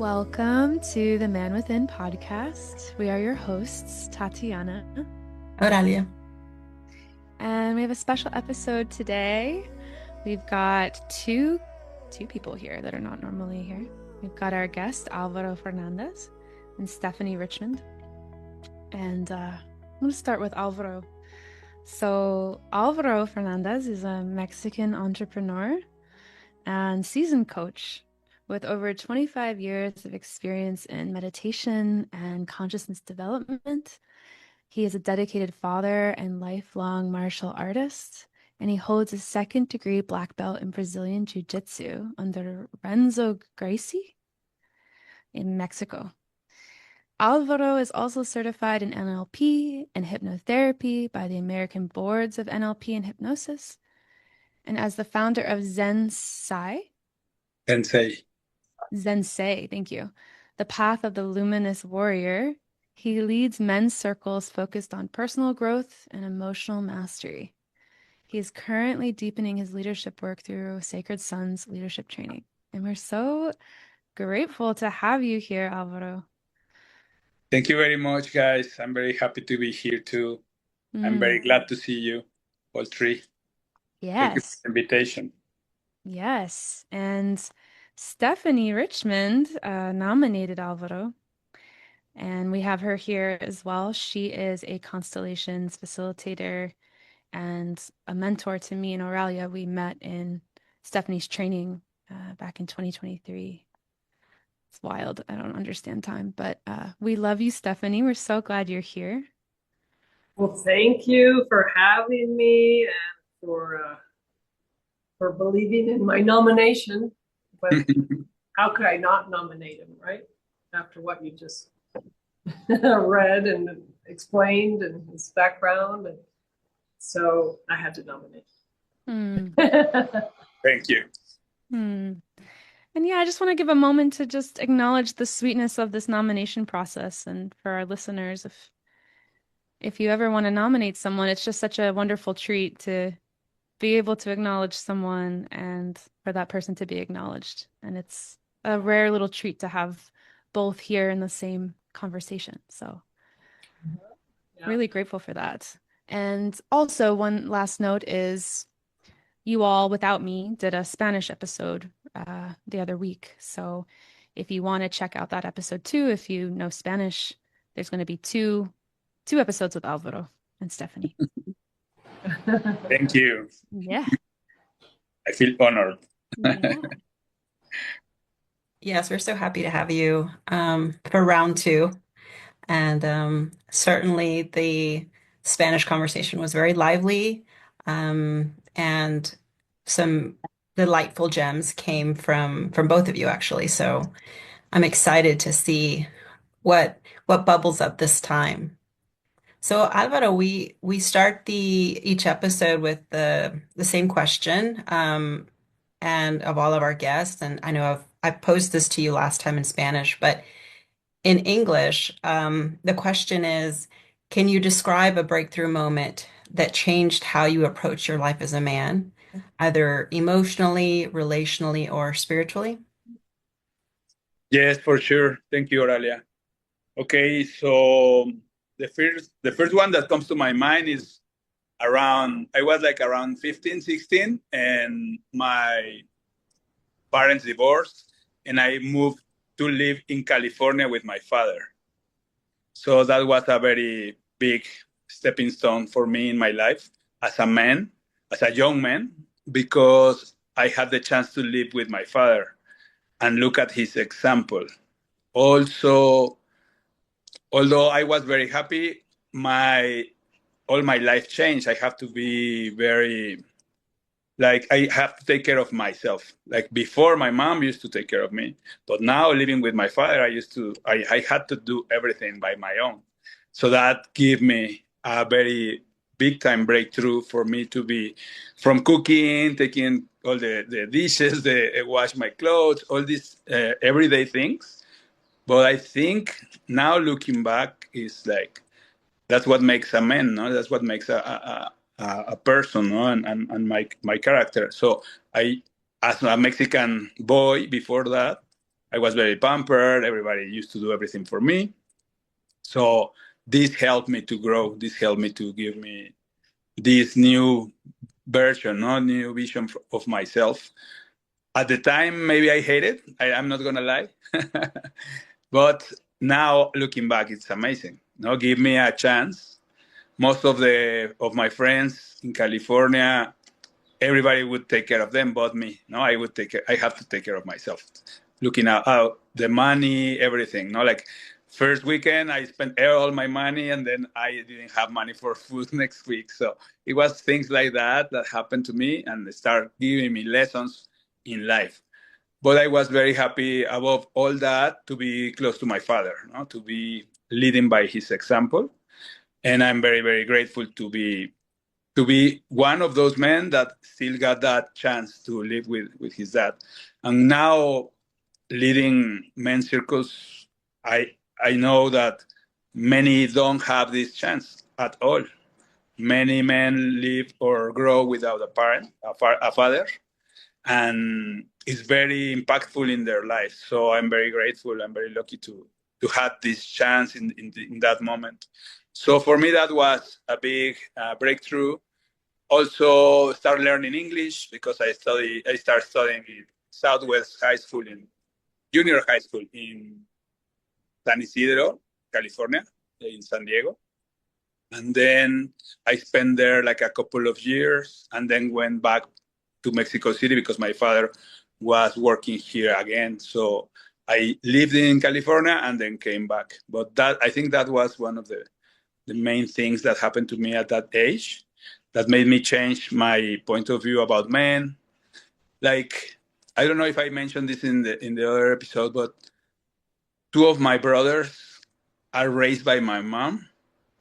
Welcome to the Man Within podcast. We are your hosts, Tatiana. Oralia. And we have a special episode today. We've got two people here that are not normally here. We've got our guest, Álvaro Fernández, and Stephanie Richmond. And I'm going to start with Álvaro. So Álvaro Fernández is a Mexican entrepreneur and seasoned coach with over 25 years of experience in meditation and consciousness development. He is a dedicated father and lifelong martial artist, and he holds a second-degree black belt in Brazilian Jiu-Jitsu under Renzo Gracie in Mexico. Alvaro is also certified in NLP and hypnotherapy by the American Boards of NLP and Hypnosis, and as the founder of Zen Sei, Zen Sei, thank you, the path of the Luminous Warrior, he leads men's circles focused on personal growth and emotional mastery. He is currently deepening his leadership work through Sacred Sons leadership training. And we're so grateful to have you here, Alvaro. Thank you very much, guys. I'm very happy to be here too. I'm very glad to see you, all three. Yes. Thank you for the invitation. Yes. And Stephanie Richmond nominated Alvaro, and we have her here as well. She is a constellations facilitator and a mentor to me and Aurelia. We met in Stephanie's training back in 2023. It's wild. I don't understand time, but we love you, Stephanie. We're so glad you're here. Well, thank you for having me and for believing in my nomination. But how could I not nominate him, right? After what you just read and explained and his background. And so I had to nominate. Thank you. And yeah, I just want to give a moment to just acknowledge the sweetness of this nomination process. And for our listeners, if you ever want to nominate someone, it's just such a wonderful treat to be able to acknowledge someone and for that person to be acknowledged. And it's a rare little treat to have both here in the same conversation. So really grateful for that. And also one last note is you all, without me, did a Spanish episode the other week. So if you want to check out that episode too, if you know Spanish, there's going to be two episodes with Alvaro and Stephanie. Thank you. Yeah. I feel honored. Yeah. Yes, we're so happy to have you for round two. And certainly the Spanish conversation was very lively, and some delightful gems came from both of you, actually. So I'm excited to see what bubbles up this time. So Alvaro, we start each episode with the same question, and of all of our guests. And I know I've posed this to you last time in Spanish, but in English, the question is, can you describe a breakthrough moment that changed how you approach your life as a man, either emotionally, relationally, or spiritually? Yes, for sure. Thank you, Aurelia. Okay, so the first one that comes to my mind is I was like around 15, 16, and my parents divorced, and I moved to live in California with my father. So that was a very big stepping stone for me in my life as a man, as a young man, because I had the chance to live with my father and look at his example. Also, although I was very happy, all my life changed. I have to be very, like, I have to take care of myself. Like before, my mom used to take care of me, but now living with my father, I had to do everything by my own. So that gave me a very big time breakthrough for me to be from cooking, taking all the dishes, wash my clothes, all these everyday things. But I think now looking back is like, that's what makes a man, no? That's what makes a person, no? And my character. So I, as a Mexican boy before that, I was very pampered. Everybody used to do everything for me. So this helped me to grow. This helped me to give me this new version, no new vision of myself. At the time, maybe I hated. I'm not gonna lie, but now looking back, it's amazing. No, give me a chance. Most of my friends in California, everybody would take care of them, but me. No, I would take care. I have to take care of myself. Looking at out the money, everything. No, like first weekend I spent all my money, and then I didn't have money for food next week. So it was things like that that happened to me, and they start giving me lessons in life. But I was very happy above all that to be close to my father, no? To be leading by his example. And I'm very, very grateful to be one of those men that still got that chance to live with his dad. And now leading men's circles, I know that many don't have this chance at all. Many men live or grow without a parent, a father, and it's very impactful in their life. So I'm very grateful. I'm very lucky to have this chance in that moment. So for me, that was a big breakthrough. Also, start learning English because I started studying in Southwest High School in junior high school in San Isidro, California, in San Diego. And then I spent there like a couple of years and then went back to Mexico City because my father was working here again. So I lived in California and then came back. But that I think that was one of the main things that happened to me at that age that made me change my point of view about men. Like, I don't know if I mentioned this in the other episode, but two of my brothers are raised by my mom.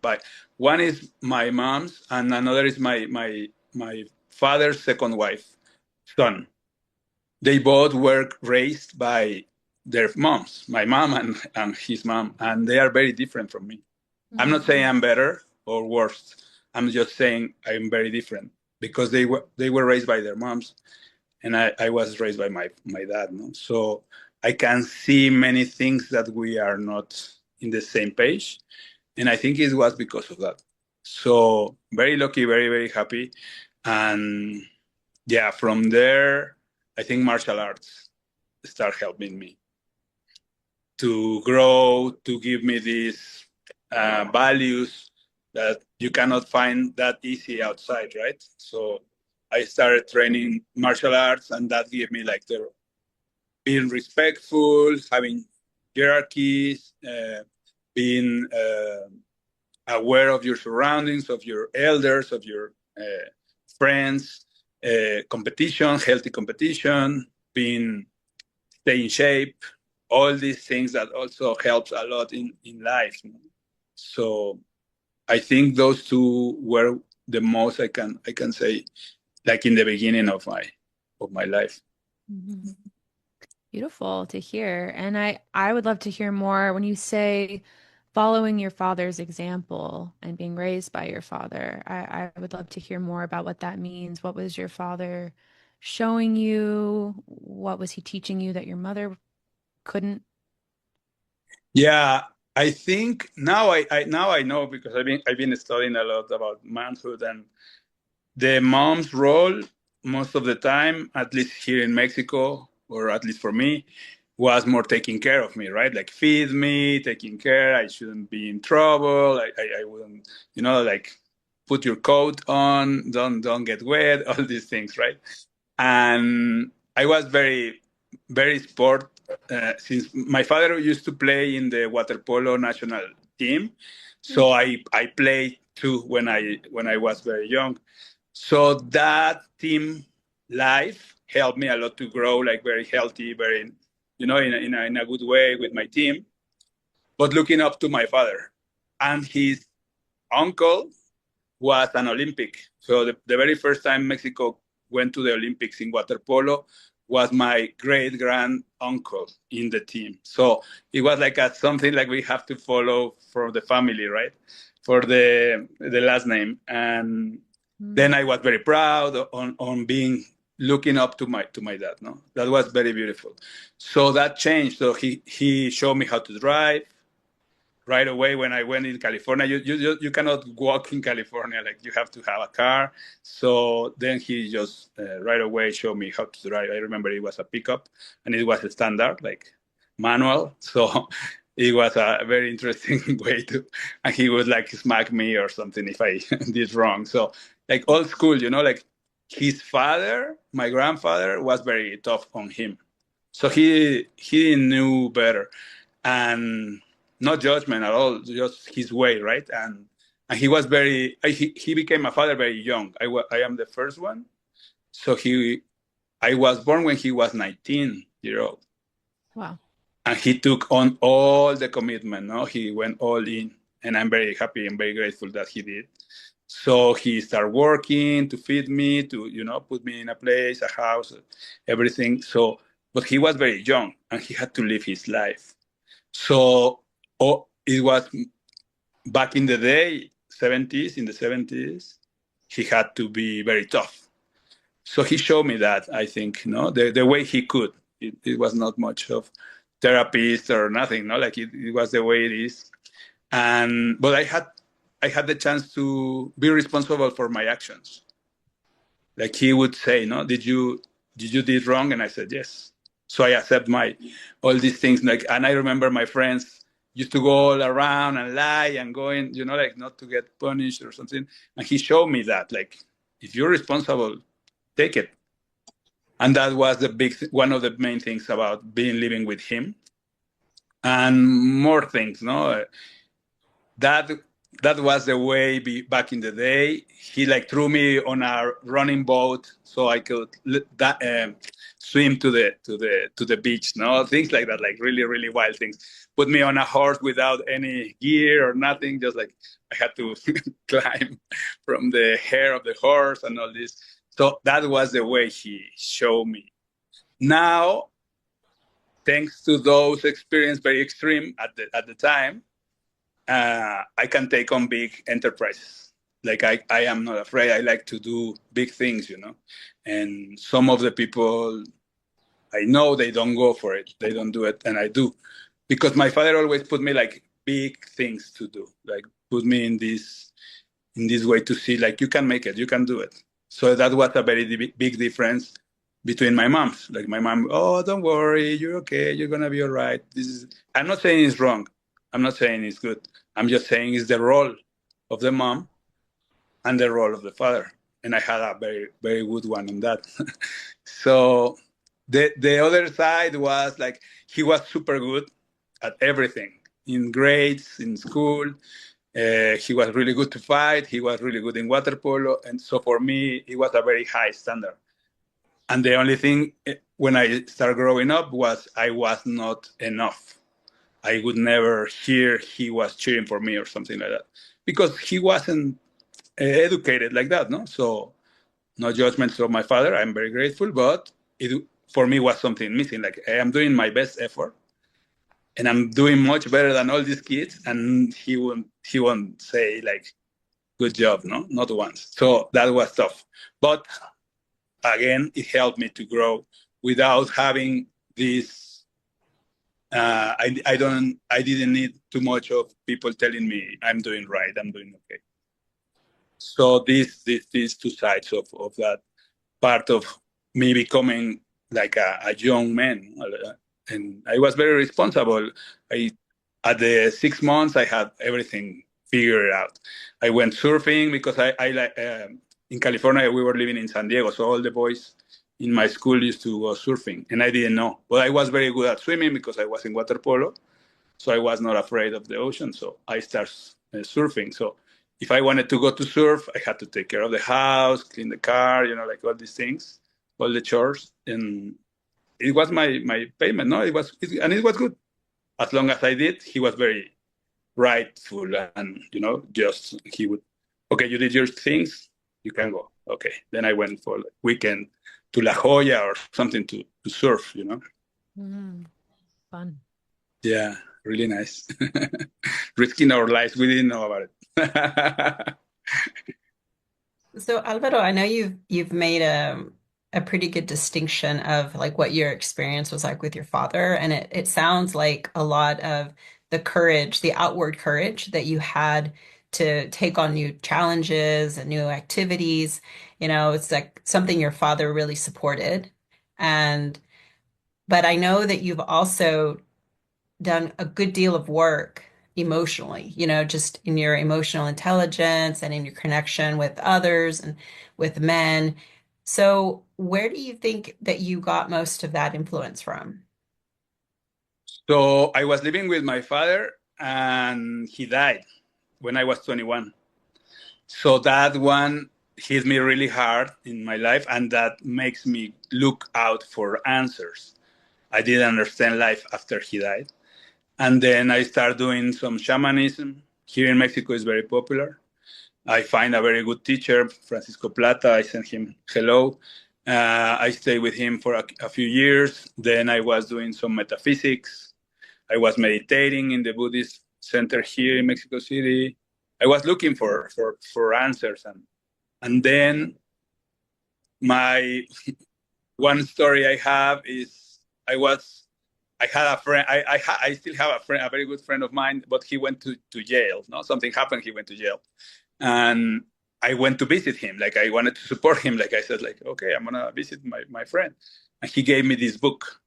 But one is my mom's, and another is my father's second wife, son. They both were raised by their moms, my mom and his mom, and they are very different from me. I'm not saying I'm better or worse. I'm just saying I'm very different because they were raised by their moms, and I was raised by my dad. No? So I can see many things that we are not in the same page, and I think it was because of that. So very lucky, very very happy, and yeah, from there I think martial arts start helping me to grow, to give me these values that you cannot find that easy outside, right? So I started training martial arts, and that gave me like the being respectful, having hierarchies, being aware of your surroundings, of your elders, of your friends, competition, healthy competition, being stay in shape, all these things that also helps a lot in life. You know? So I think those two were the most I can say, like in the beginning of my life. Mhm. Beautiful to hear. And I would love to hear more when you say following your father's example and being raised by your father. I would love to hear more about what that means. What was your father showing you? What was he teaching you that your mother couldn't? Yeah, I think now I know because I've been studying a lot about manhood and the mom's role most of the time, at least here in Mexico, or at least for me, was more taking care of me, right? Like feed me, taking care. I shouldn't be in trouble. I wouldn't, like put your coat on, don't get wet, all these things, right? And I was very, very sport since my father used to play in the water polo national team, so I played too when I was very young. So that team life helped me a lot to grow like very healthy, very, in a good way with my team. But looking up to my father and his uncle was an Olympic. So the very first time Mexico went to the Olympics in water polo was my great grand uncle in the team. So it was like something like we have to follow for the family, right? For the last name. And then I was very proud on being looking up to my dad. No, that was very beautiful. So that changed. So he showed me how to drive right away when I went in California. You cannot walk in California, like you have to have a car. So then he just right away showed me how to drive. I remember it was a pickup and it was a standard, like manual. So it was a very interesting way to, and he would like smack me or something if I did wrong. So like old school, like his father, my grandfather, was very tough on him. So he knew better. And no judgment at all, just his way, right? And he was he became a father very young. I am the first one, so I was born when he was 19-year old. Wow. And he took on all the commitment. No, he went all in, and I'm very happy and very grateful that he did. So he started working to feed me, to put me in a place, a house, everything. So, but he was very young, and he had to live his life. So it was back in the day, in the 70s, he had to be very tough. So he showed me that, I think, the way he could. It was not much of therapist or nothing, like it was the way it is. But I had the chance to be responsible for my actions. Like he would say, no, did you did wrong? And I said, yes. So I accept all these things. And I remember my friends used to go all around and lie and going, like not to get punished or something. And he showed me that, like, if you're responsible, take it. And that was one of the main things about living with him. And more things, no? That was the way back in the day. He like threw me on a running boat so I could swim to the beach. No, things like that, like really really wild things. Put me on a horse without any gear or nothing, just like I had to climb from the hair of the horse and all this. So that was the way he showed me. Now, thanks to those experiences, very extreme at the time. I can take on big enterprises. Like I am not afraid. I like to do big things, And some of the people I know, they don't go for it. They don't do it, and I do, because my father always put me like big things to do, like put me in this way to see like you can make it, you can do it. So that was a very big difference between my moms. Like my mom, oh, don't worry, you're okay, you're gonna be all right. I'm not saying it's wrong. I'm not saying it's good. I'm just saying it's the role of the mom and the role of the father. And I had a very, very good one in that. So the other side was like, he was super good at everything, in grades, in school. He was really good to fight. He was really good in water polo. And so for me, it was a very high standard. And the only thing when I started growing up was I was not enough. I would never hear he was cheering for me or something like that, because he wasn't educated like that, no? So no judgments of my father. I'm very grateful, but it for me was something missing. Like I am doing my best effort, and I'm doing much better than all these kids, and he won't say like, good job, no? Not once. So that was tough. But again, it helped me to grow without having this I didn't need too much of people telling me I'm doing right, I'm doing okay. So these two sides of that part of me becoming like a young man, and I was very responsible. At the 6 months I had everything figured out. I went surfing because I like in California we were living in San Diego, so all the boys in my school used to go surfing, and I didn't know. But I was very good at swimming because I was in water polo, so I was not afraid of the ocean. So I started surfing. So if I wanted to go to surf, I had to take care of the house, clean the car, like all these things, all the chores, and it was my payment. No, it was good. As long as I did, he was very rightful, and just he would, okay, you did your things, you can go. Okay, then I went for like weekend to La Jolla or something to surf, Fun. Yeah, really nice. Risking our lives, we didn't know about it. So Alvaro, I know you've made a pretty good distinction of like what your experience was like with your father. And it sounds like a lot of the courage, the outward courage that you had to take on new challenges and new activities. You know, it's like something your father really supported. And, but I know that you've also done a good deal of work emotionally, you know, just in your emotional intelligence and in your connection with others and with men. So, where do you think that you got most of that influence from? So I was living with my father, and he died when I was 21. So that one hit me really hard in my life, and that makes me look out for answers. I didn't understand life after he died. And then I started doing some shamanism. Here in Mexico is very popular. I find a very good teacher, Francisco Plata. I sent him hello. I stayed with him for a few years. Then I was doing some metaphysics. I was meditating in the Buddhist center here in Mexico City. I was looking for answers, and then my one story I have is I had a friend. I still have a friend, a very good friend of mine, but he went to jail. No, something happened. He went to jail, and I went to visit him. Like I wanted to support him. Like I said, like okay, I'm gonna visit my friend, and he gave me this book.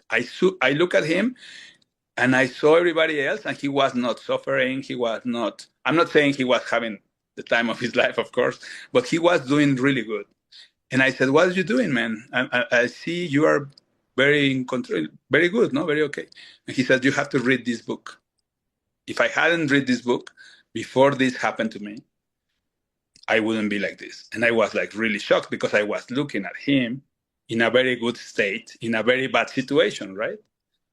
I look at him, and I saw everybody else, and he was not suffering. He was not. I'm not saying he was having the time of his life, of course, but he was doing really good. And I said, "What are you doing, man? I see you are very in control, very good, no, very okay." And he said, "You have to read this book. If I hadn't read this book before this happened to me, I wouldn't be like this." And I was like really shocked because I was looking at him in a very good state, in a very bad situation, right?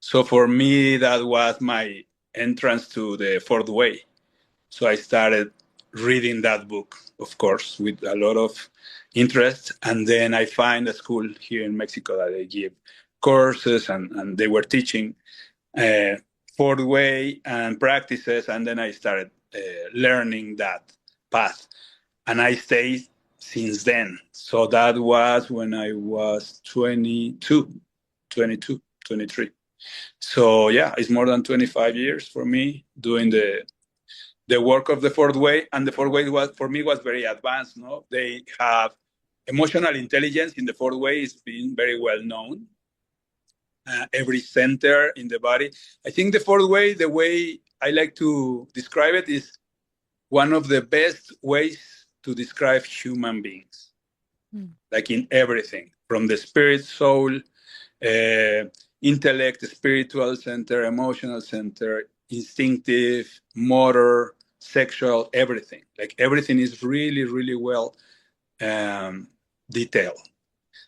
So for me, that was my entrance to the fourth way. So I started reading that book, of course, with a lot of interest. And then I find a school here in Mexico that they give courses, and they were teaching uh, fourth way and practices. And then I started learning that path. And I stayed since then. So that was when I was 22, 22, 23. So yeah, it's more than 25 years for me doing the work of the fourth way. And the fourth way was for me was very advanced. No, they have emotional intelligence in the fourth way is being very well known. Every center in the body. I think the fourth way, the way I like to describe it, is one of the best ways to describe human beings, like in everything, from the spirit, soul, intellect, spiritual center, emotional center, instinctive, motor, sexual, everything. Like everything is really, really well um, detailed.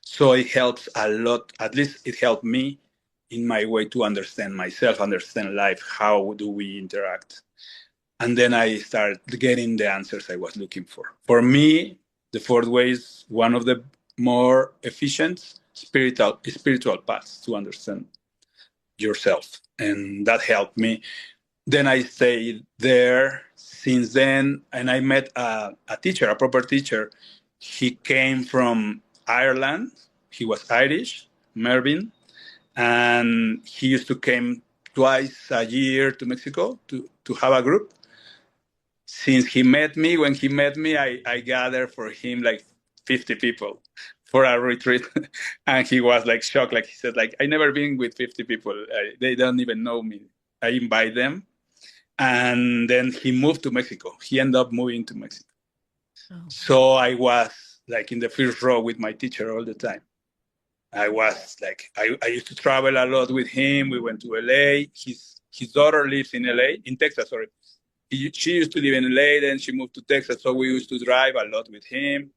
So it helps a lot. At least it helped me in my way to understand myself, understand life. How do we interact? And then I started getting the answers I was looking for. For me, the fourth way is one of the more efficient spiritual paths to understand yourself, and that helped me. Then I stayed there since then, and I met a teacher, a proper teacher. He came from Ireland. He was Irish, Mervyn, and he used to come twice a year to Mexico to have a group. Since when he met me, I gathered for him like 50 people for a retreat. And he was like shocked. Like he said, like, I never been with 50 people. They don't even know me. I invite them. And then he moved to Mexico. He ended up moving to Mexico. Oh. So I was like in the first row with my teacher all the time. I was like, I used to travel a lot with him. We went to LA. His daughter lives in LA, in Texas, sorry. She used to live in LA, then she moved to Texas. So we used to drive a lot with him.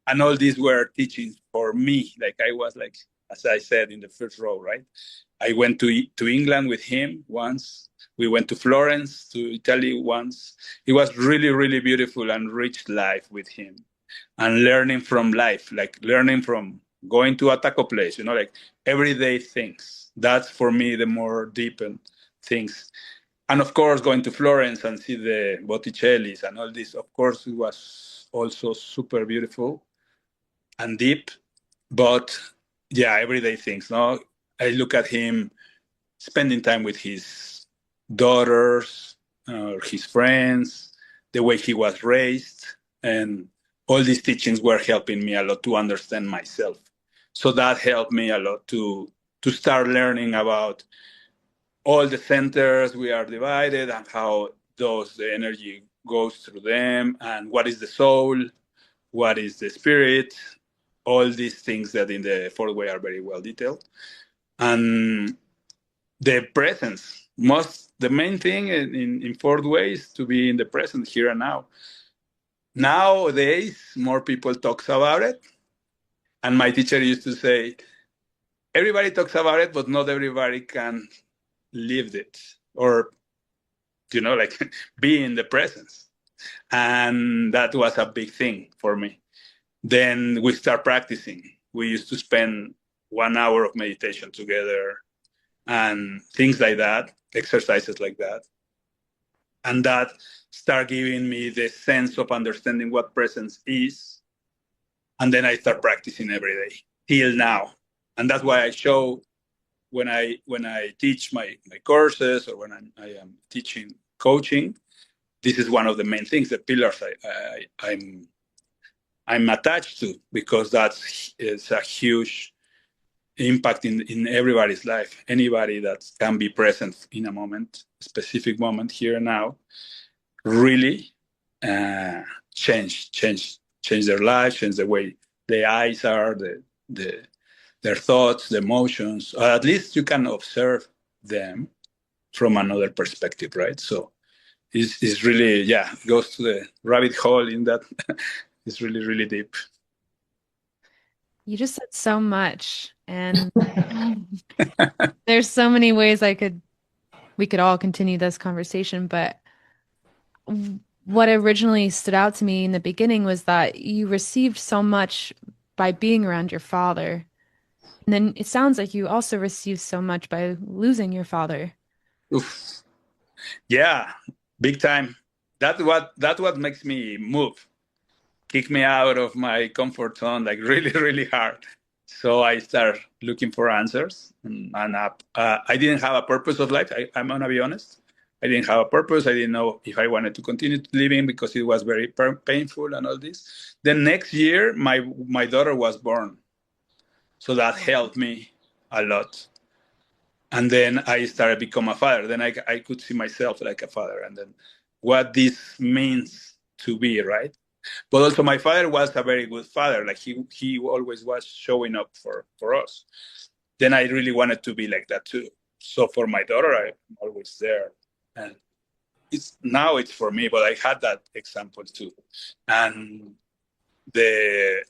And all these were teachings for me. Like I was like, as I said, in the first row, right? I went to England with him once. We went to Florence, to Italy once. It was really, really beautiful and rich life with him. And learning from life, like learning from going to a taco place, like everyday things. That's for me the more deepened things. And of course, going to Florence and see the Botticellis and all this, of course, it was also super beautiful and deep. But yeah, everyday things. No, I look at him spending time with his daughters or his friends, the way he was raised, and all these teachings were helping me a lot to understand myself. So that helped me a lot to start learning about all the centers we are divided and how the energy goes through them, and what is the soul, what is the spirit, all these things that in the fourth way are very well detailed. And the presence, the main thing in fourth way is to be in the present, here and now. Nowadays, more people talks about it. And my teacher used to say, everybody talks about it, but not everybody can live it, or, like be in the presence. And that was a big thing for me. Then we start practicing. We used to spend 1 hour of meditation together and things like that, exercises like that. And that start giving me the sense of understanding what presence is. And then I start practicing every day till now. And that's why I show when I teach my courses, or when I am teaching coaching, this is one of the main things, the pillars I'm attached to, because it's a huge impact in everybody's life. Anybody that can be present in a moment, specific moment, here and now, really change their life, change the way the eyes are, their thoughts, the emotions. Or at least you can observe them from another perspective, right? So it's really, goes to the rabbit hole in that. It's really, really deep. You just said so much, and there's so many ways we could all continue this conversation, but what originally stood out to me in the beginning was that you received so much by being around your father. And then it sounds like you also received so much by losing your father. Oof. Yeah, big time. That's what makes me move, kick me out of my comfort zone, like really, really hard. So I start looking for answers, and I didn't have a purpose of life. I'm gonna be honest. I didn't have a purpose. I didn't know if I wanted to continue living, because it was very painful and all this. Then next year, my daughter was born, so that helped me a lot. And then I started become a father. Then I could see myself like a father, and then what this means to be, right? But also my father was a very good father. Like he always was showing up for us. Then I really wanted to be like that too. So for my daughter, I'm always there. And it's for me, but I had that example too. And the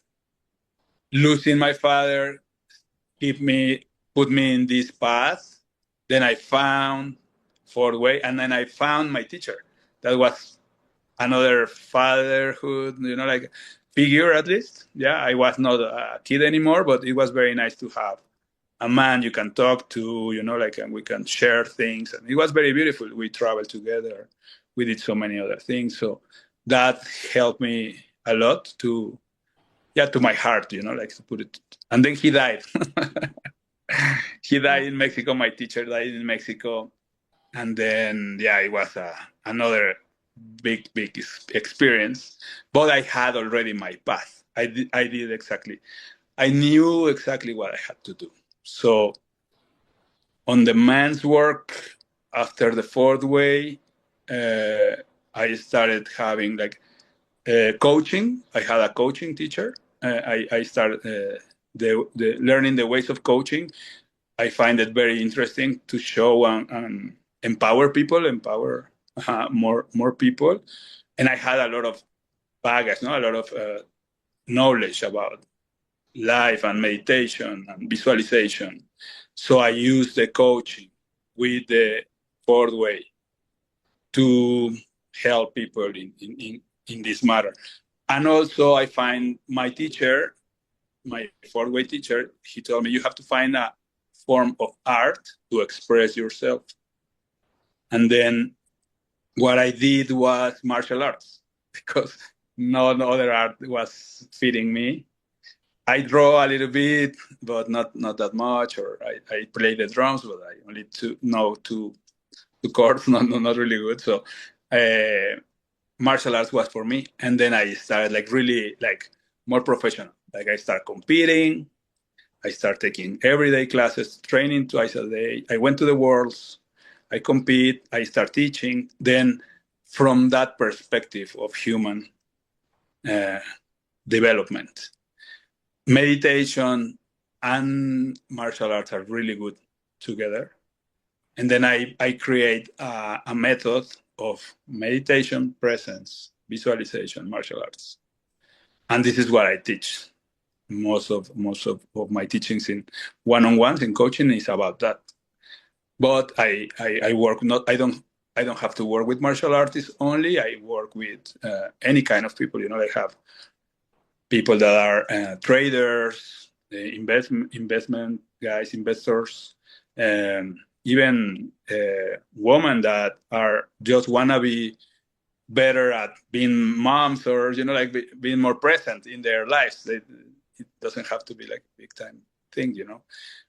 losing my father put me in this path. Then I found fourth way, and then I found my teacher. That was another fatherhood, like figure, at least. Yeah, I was not a kid anymore, but it was very nice to have a man you can talk to, and we can share things. And it was very beautiful. We traveled together. We did so many other things. So that helped me a lot to my heart, like to put it. And then he died. He died in Mexico. My teacher died in Mexico. And then, it was another big experience, but I had already my path. I did exactly. I knew exactly what I had to do. So on the man's work, after the fourth way, I started having like coaching. I had a coaching teacher. I started the learning the ways of coaching. I find it very interesting to show and empower people, more people. And I had a lot of baggage, a lot of knowledge about life and meditation and visualization. So I use the coaching with the fourth way to help people in this matter. And also I find my teacher, my fourth way teacher, he told me you have to find a form of art to express yourself. And then what I did was martial arts, because no other art was fitting me. I draw a little bit, but not that much. Or I play the drums, but I only know two chords, not really good. So martial arts was for me. And then I started like really like more professional. Like I start competing. I start taking everyday classes, training twice a day. I went to the Worlds. I compete. I start teaching. Then from that perspective of human development, meditation and martial arts are really good together. And then I create a method of meditation, presence, visualization, martial arts. And this is what I teach. Most of my teachings in one-on-ones in coaching is about that. But I work not, I don't have to work with martial artists only. I work with any kind of people. I have people that are traders, investment guys, investors, even women that are just wanna be better at being moms, or like being more present in their lives. It doesn't have to be like a big time thing,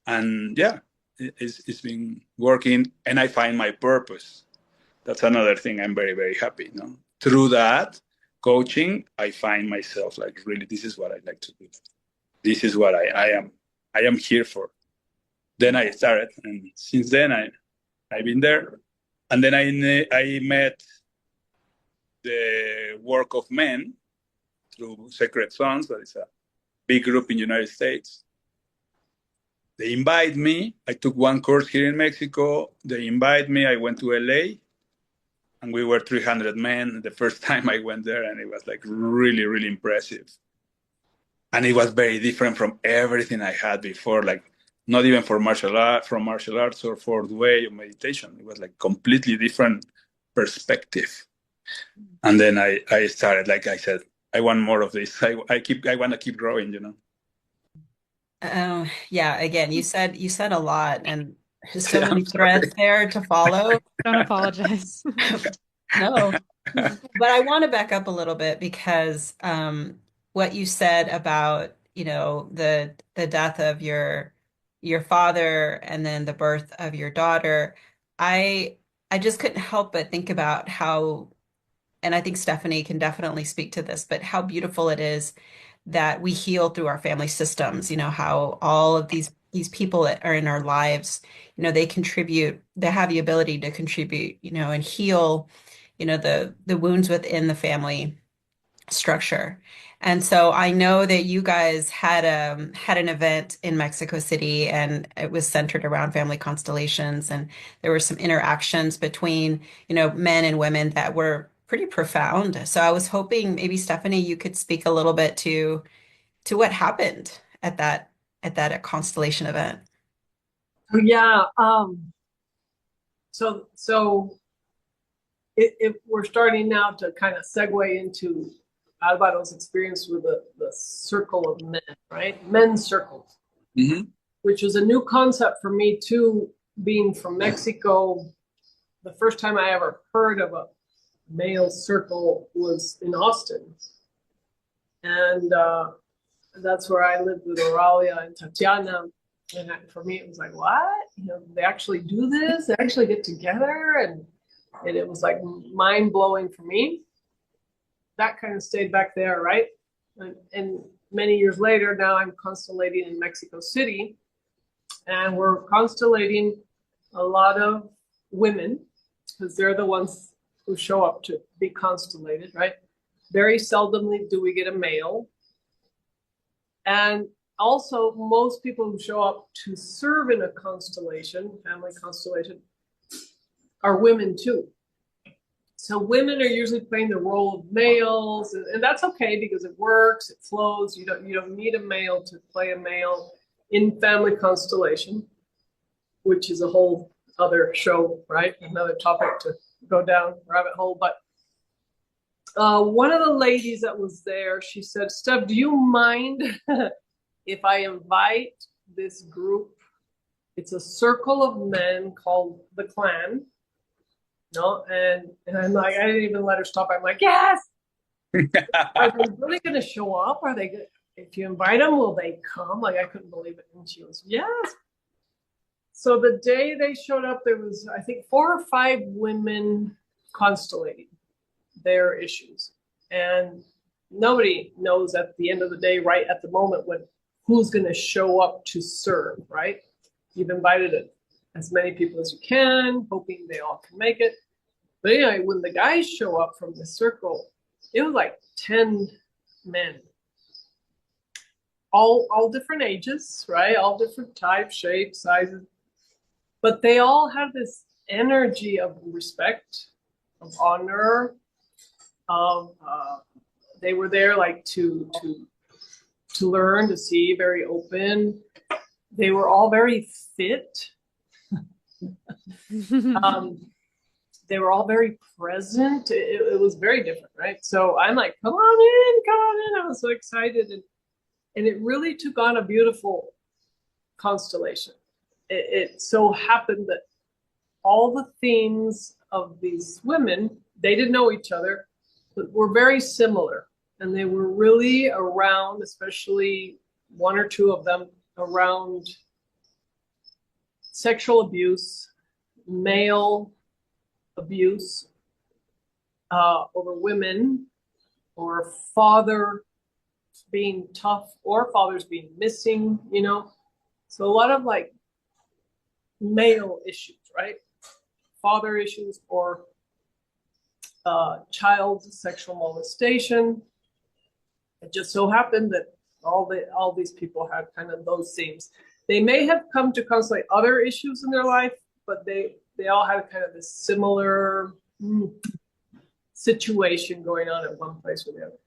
and yeah, it's been working, and I find my purpose. That's another thing. I'm very, very happy. Through that coaching, I find myself like, really, this is what I like to do. This is what I am here for. Then I started, and since then I've been there. And then I met the work of men through Sacred Sons. That is a big group in the United States. They invite me. I took one course here in Mexico. They invite me. I went to LA, and we were 300 men the first time I went there, and it was like really, really impressive. And it was very different from everything I had before, like not even from martial arts or for the way of meditation. It was like completely different perspective. And then I started, like I said, I want more of this. I want to keep growing, Yeah, again, you said a lot, and there's so many threads there to follow. Don't apologize. No, but I want to back up a little bit, because what you said about, the death of your father and then the birth of your daughter, I just couldn't help but think about how, and I think Stephanie can definitely speak to this, but how beautiful it is that we heal through our family systems. How all of these people that are in our lives, they contribute, they have the ability to contribute, and heal, the wounds within the family structure. And so I know that you guys had an event in Mexico City, and it was centered around family constellations, and there were some interactions between, men and women that were pretty profound. So I was hoping maybe, Stephanie, you could speak a little bit to what happened at that constellation event. Yeah. So if we're starting now to kind of segue into Alvaro's experience with the circle of men, right? Men's circles, which was a new concept for me too, being from Mexico. The first time I ever heard of a male circle was in Austin. And that's where I lived with Oralia and Tatiana. And for me, it was like, what? They actually do this? They actually get together? And it was like mind-blowing for me. That kind of stayed back there, right? And many years later, now I'm constellating in Mexico City. And we're constellating a lot of women, because they're the ones who show up to be constellated, right? Very seldomly do we get a male. And also, most people who show up to serve in a constellation, family constellation, are women too. So women are usually playing the role of males, and that's okay, because it works, it flows. You don't need a male to play a male in family constellation, which is a whole other show, right? Another topic to go down rabbit hole. But one of the ladies that was there, she said, "Steph, do you mind if I invite this group? It's a circle of men called the Clan." No, and I'm like, I didn't even let her stop. I'm like, yes. Are they really going to show up? Are they good? if you invite them, will they come? Like, I couldn't believe it. And she goes, yes. So the day they showed up, there was, I think, 4 or 5 women constellating their issues. And nobody knows at the end of the day, right at the moment, who's going to show up to serve, right? You've invited as many people as you can, hoping they all can make it. But anyway, when the guys show up from the circle, it was like 10 men, all different ages, right? All different types, shapes, sizes. But they all had this energy of respect, of honor, of they were there like to learn, to see, very open. They were all very fit. They were all very present. It was very different, right? So I'm like, come on in. I was so excited. And it really took on a beautiful constellation. It so happened that all the themes of these women, they didn't know each other, but were very similar. And they were really around, especially 1 or 2 of them, around sexual abuse, male abuse over women, or father being tough, or fathers being missing, you know. So a lot of like male issues, right? Father issues, or child sexual molestation. It just so happened that all these people had kind of those themes. They may have come to constellate other issues in their life, but they all had kind of this similar situation going on at one place or the other.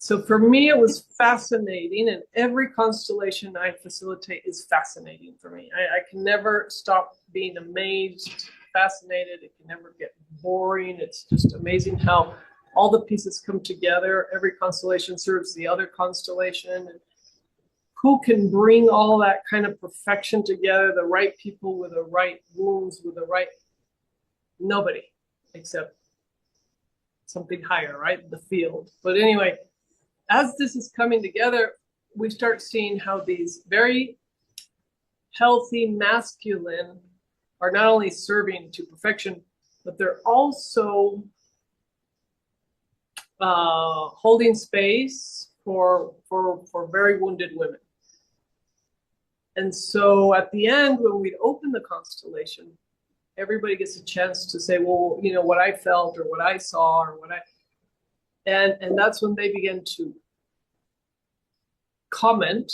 So for me, it was fascinating, and every constellation I facilitate is fascinating for me. I can never stop being amazed, fascinated. It can never get boring. It's just amazing how all the pieces come together. Every constellation serves the other constellation. And who can bring all that kind of perfection together, the right people with the right wounds, with the right, nobody except something higher, right? The field. But anyway, as this is coming together, we start seeing how these very healthy masculine are not only serving to perfection, but they're also holding space for very wounded women. And so at the end, when we open the constellation, everybody gets a chance to say, well, you know, what I felt or what I saw or what I, and that's when they begin to comment.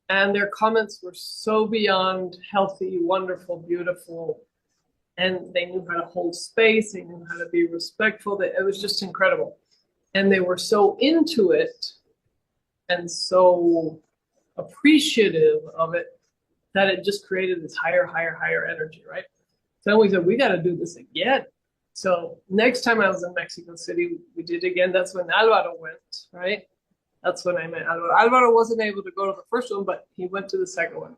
And their comments were so beyond healthy, wonderful, beautiful. And they knew how to hold space. They knew how to be respectful. It was just incredible. And they were so into it and so appreciative of it that it just created this higher energy, right? So we said, we got to do this again. So next time I was in Mexico City, we did it again. That's when Alvaro went, right? That's when I met Alvaro. Alvaro wasn't able to go to the first one, but he went to the second one.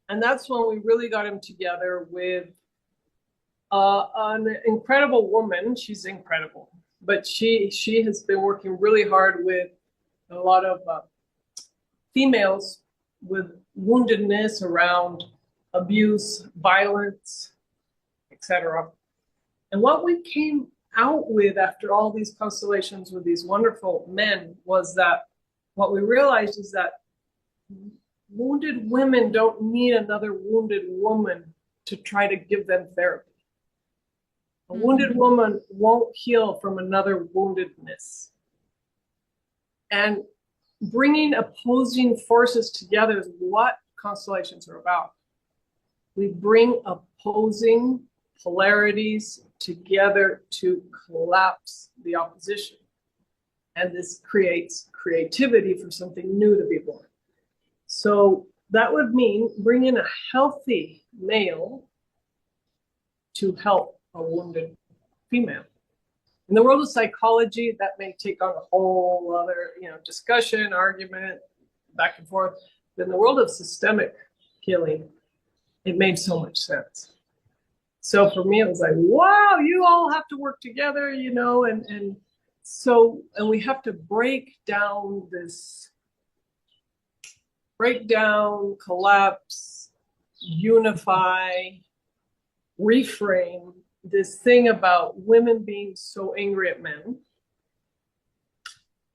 And that's when we really got him together with an incredible woman. She's incredible, but she has been working really hard with a lot of females with woundedness around abuse, violence, etc. And what we came out with after all these constellations with these wonderful men was that what we realized is that wounded women don't need another wounded woman to try to give them therapy. A wounded woman won't heal from another woundedness. And bringing opposing forces together is what constellations are about. We bring opposing polarities together to collapse the opposition. And this creates creativity for something new to be born. So that would mean bringing a healthy male to help a wounded female. In the world of psychology, that may take on a whole other, discussion, argument, back and forth. But in the world of systemic healing, it made so much sense. So for me, it was like, wow, you all have to work together, and So, and we have to break down, collapse, unify, reframe this thing about women being so angry at men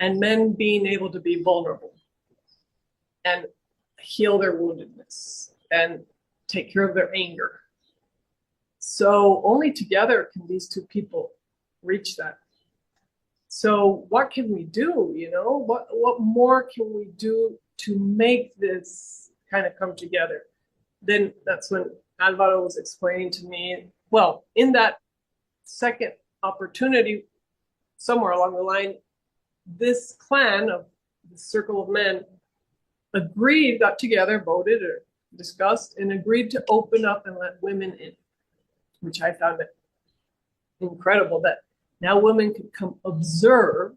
and men being able to be vulnerable and heal their woundedness and take care of their anger. So only together can these two people reach that. So what can we do? You know, what more can we do to make this kind of come together? Then that's when Alvaro was explaining to me, well, in that second opportunity, somewhere along the line, this clan of the circle of men agreed, got together, voted or discussed, and agreed to open up and let women in, which I found it incredible that now women could come observe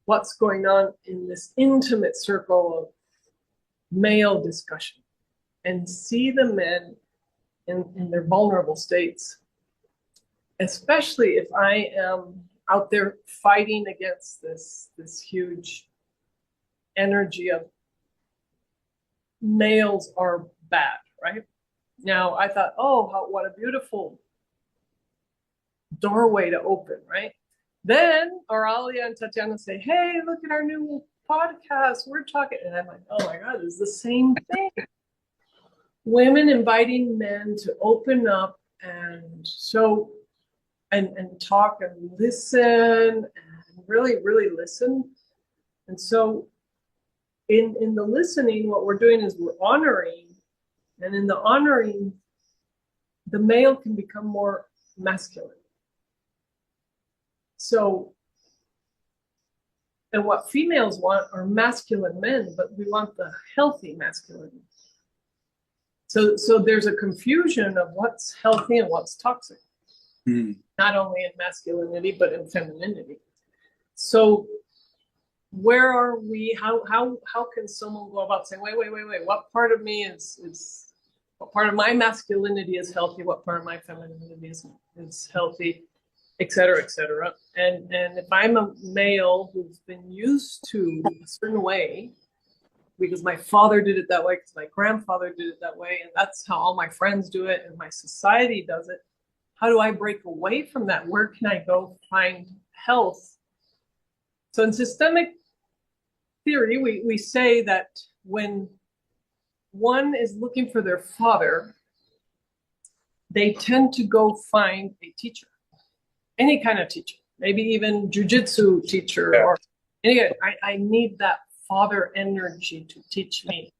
what's going on in this intimate circle of male discussion and see the men in their vulnerable states, especially if I am out there fighting against this huge energy of males are bad, right? Now I thought, oh, what a beautiful doorway to open, right? Then Auralia and Tatiana say, hey, look at our new podcast. We're talking. And I'm like, oh my God, it's the same thing. Women inviting men to open up and show and talk and listen and really, really listen. And so in the listening, what we're doing is we're honoring, and in the honoring, the male can become more masculine. So, and what females want are masculine men, but we want the healthy masculinity. So there's a confusion of what's healthy and what's toxic, not only in masculinity, but in femininity. So where are we? How can someone go about saying, wait, what part of me is what part of my masculinity is healthy? What part of my femininity is healthy? Et cetera, et cetera. And if I'm a male who's been used to a certain way, because my father did it that way, because my grandfather did it that way, and that's how all my friends do it, and my society does it, how do I break away from that? Where can I go find health? So in systemic theory, we say that when one is looking for their father, they tend to go find a teacher. Any kind of teacher, maybe even jiu-jitsu teacher, or any. I need that father energy to teach me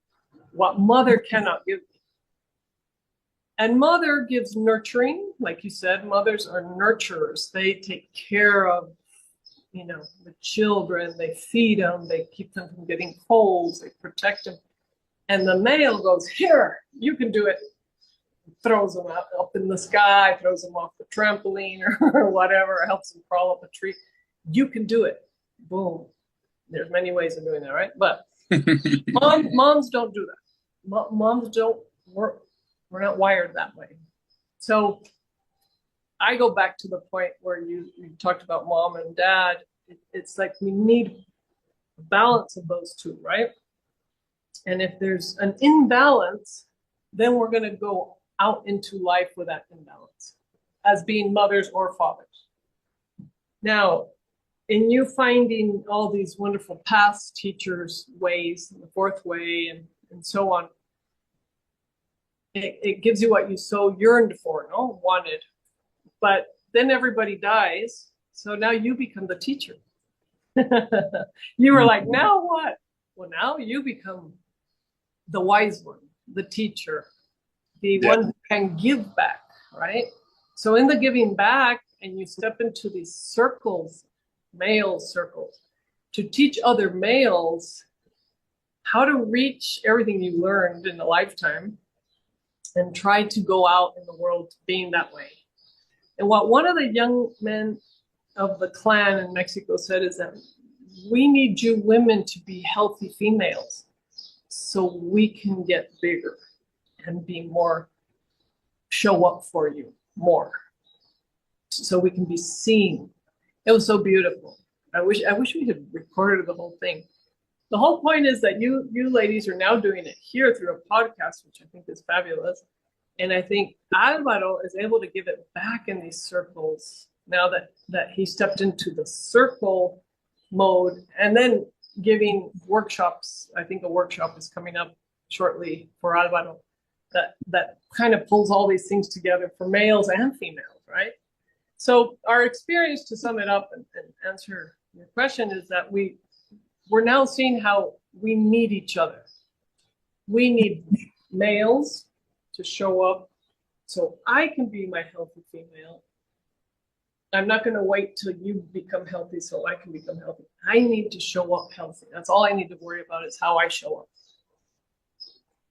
what mother cannot give me. And mother gives nurturing, like you said, mothers are nurturers. They take care of, the children, they feed them, they keep them from getting colds, they protect them. And the male goes, here, you can do it. Throws them up in the sky, throws them off the trampoline or whatever, helps them crawl up a tree. You can do it. Boom. There's many ways of doing that, right? But moms don't do that. Moms don't work. We're not wired that way. So I go back to the point where you talked about mom and dad. It's like we need a balance of those two, right? And if there's an imbalance, then we're going to go out into life with that imbalance as being mothers or fathers. Now, in you finding all these wonderful past teachers' ways, the fourth way, and so on, it gives you what you so yearned for, wanted. But then everybody dies, so now you become the teacher. You were like, now what? Well, now you become the wise one, the teacher, the one who can give back, right? So in the giving back, and you step into these circles, male circles, to teach other males how to reach everything you learned in a lifetime and try to go out in the world being that way. And what one of the young men of the clan in Mexico said is that we need you women to be healthy females so we can get bigger and be more, show up for you more, so we can be seen. It was so beautiful. I wish we had recorded the whole thing. The whole point is that you ladies are now doing it here through a podcast, which I think is fabulous. And I think Alvaro is able to give it back in these circles now that he stepped into the circle mode, and then giving workshops. I think a workshop is coming up shortly for Alvaro that kind of pulls all these things together for males and females, right? So our experience, to sum it up and answer your question, is that we're now seeing how we need each other. We need males to show up so I can be my healthy female. I'm not going to wait till you become healthy so I can become healthy. I need to show up healthy. That's all I need to worry about, is how I show up.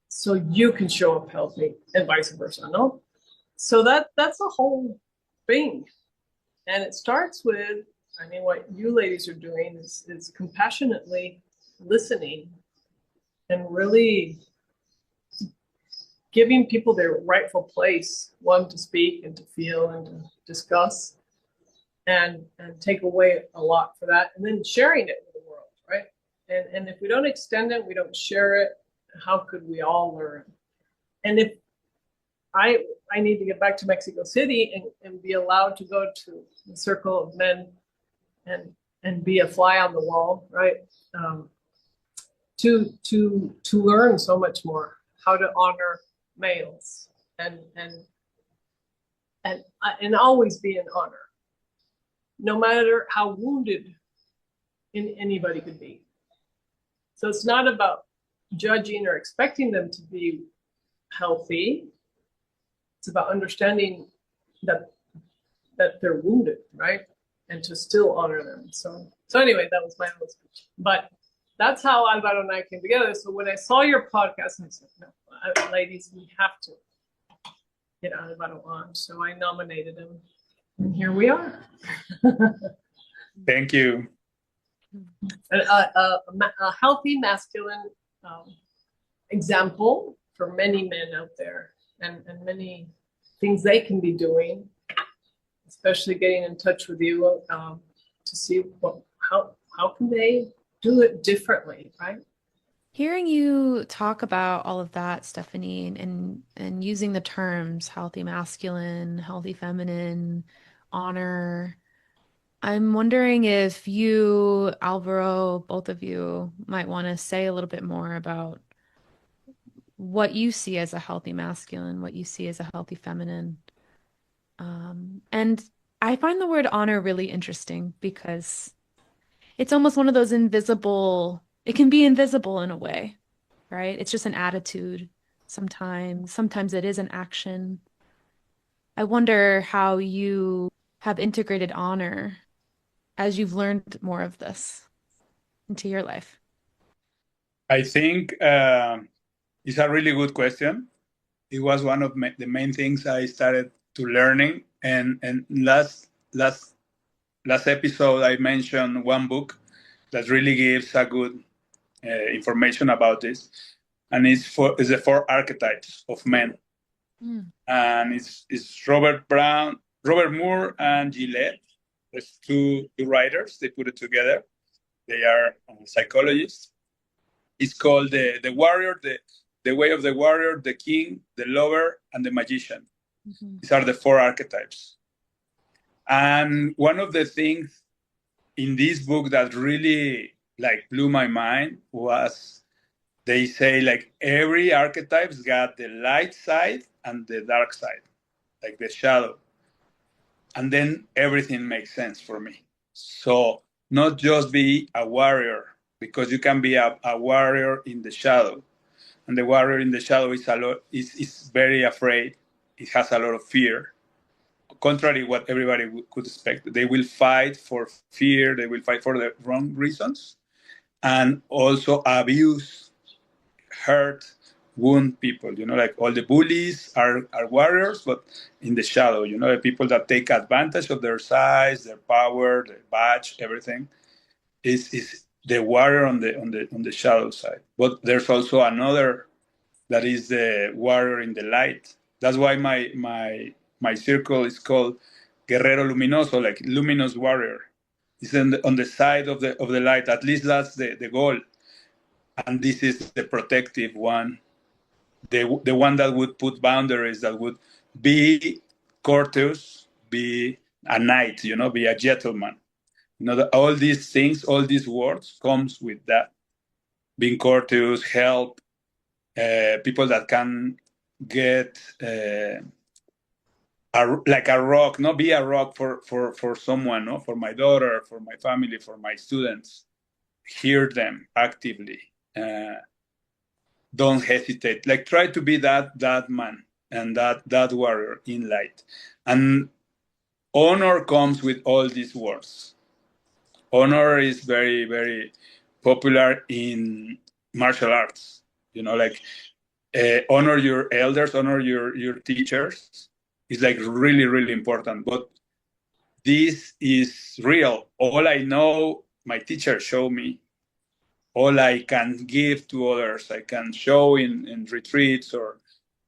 So you can show up healthy, and vice versa, no? So that's the whole thing. And it starts with, I mean, what you ladies are doing is compassionately listening and really giving people their rightful place, one, to speak and to feel and to discuss, and take away a lot for that, and then sharing it with the world, right? And if we don't extend it, we don't share it, how could we all learn? And if I need to get back to Mexico City and be allowed to go to the circle of men and be a fly on the wall, right? To learn so much more, how to honor males and always be an honor, no matter how wounded anybody could be. So it's not about judging or expecting them to be healthy. It's about understanding that they're wounded, right? And to still honor them. So anyway, that was my little speech. But that's how Alvaro and I came together. So when I saw your podcast, I said, no, ladies, we have to get Alvaro on. So I nominated him, and here we are. Thank you. A healthy masculine example for many men out there, and many things they can be doing, especially getting in touch with you to see how can they do it differently, right? Hearing you talk about all of that, Stephanie, and using the terms healthy masculine, healthy feminine, honor, I'm wondering if you, Alvaro, both of you might want to say a little bit more about what you see as a healthy masculine, what you see as a healthy feminine. And I find the word honor really interesting because it's almost one of those invisible, it can be invisible in a way, right? It's just an attitude sometimes. Sometimes it is an action. I wonder how you have integrated honor as you've learned more of this into your life. I think it's a really good question. It was one of the main things I started to learning. And last episode, I mentioned one book that really gives a good information about this, and it's the four archetypes of men. And it's Robert Moore, and Gillette. There's two writers. They put it together. They are psychologists. It's called the warrior, the way of the warrior, the king, the lover, and the magician. Mm-hmm. These are the four archetypes. And one of the things in this book that really blew my mind was they say every archetype's got the light side and the dark side, like the shadow. And then everything makes sense for me. So not just be a warrior, because you can be a warrior in the shadow. And the warrior in the shadow is very afraid. It has a lot of fear. Contrary to what everybody could expect. They will fight for fear. They will fight for the wrong reasons. And also abuse, hurt, wound people. All the bullies are warriors, but in the shadow, the people that take advantage of their size, their power, their badge, everything is the warrior on the shadow side. But there's also another that is the warrior in the light. That's why my circle is called Guerrero Luminoso, like Luminous Warrior, It's on the side of the light. At least that's the goal. And this is the protective one, the one that would put boundaries, that would be courteous, be a knight, be a gentleman. All these things, all these words comes with that. Being courteous, help, people that can get like a rock, not be a rock for someone, no, for my daughter, for my family, for my students. Hear them actively. Don't hesitate. Like, try to be that man and that warrior in light. And honor comes with all these words. Honor is very, very popular in martial arts. Like, honor your elders, honor your teachers. Is like really, really important. But this is real. All I know, my teacher showed me. All I can give to others, I can show in retreats or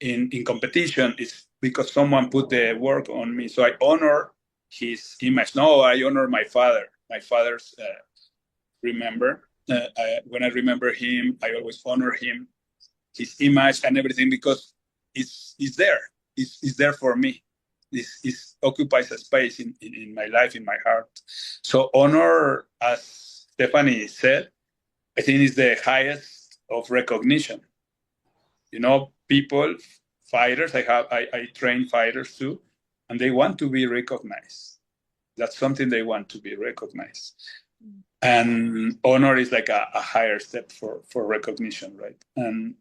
in competition, is because someone put the work on me. So I honor his image. No, I honor my father. My father's remember. When I remember him, I always honor him, his image and everything, because it's there. It's there for me. It occupies a space in my life, in my heart. So honor, as Stephanie said, I think is the highest of recognition. People, fighters, I train fighters too, and they want to be recognized. That's something they want to be recognized. And honor is like a higher step for recognition, right? And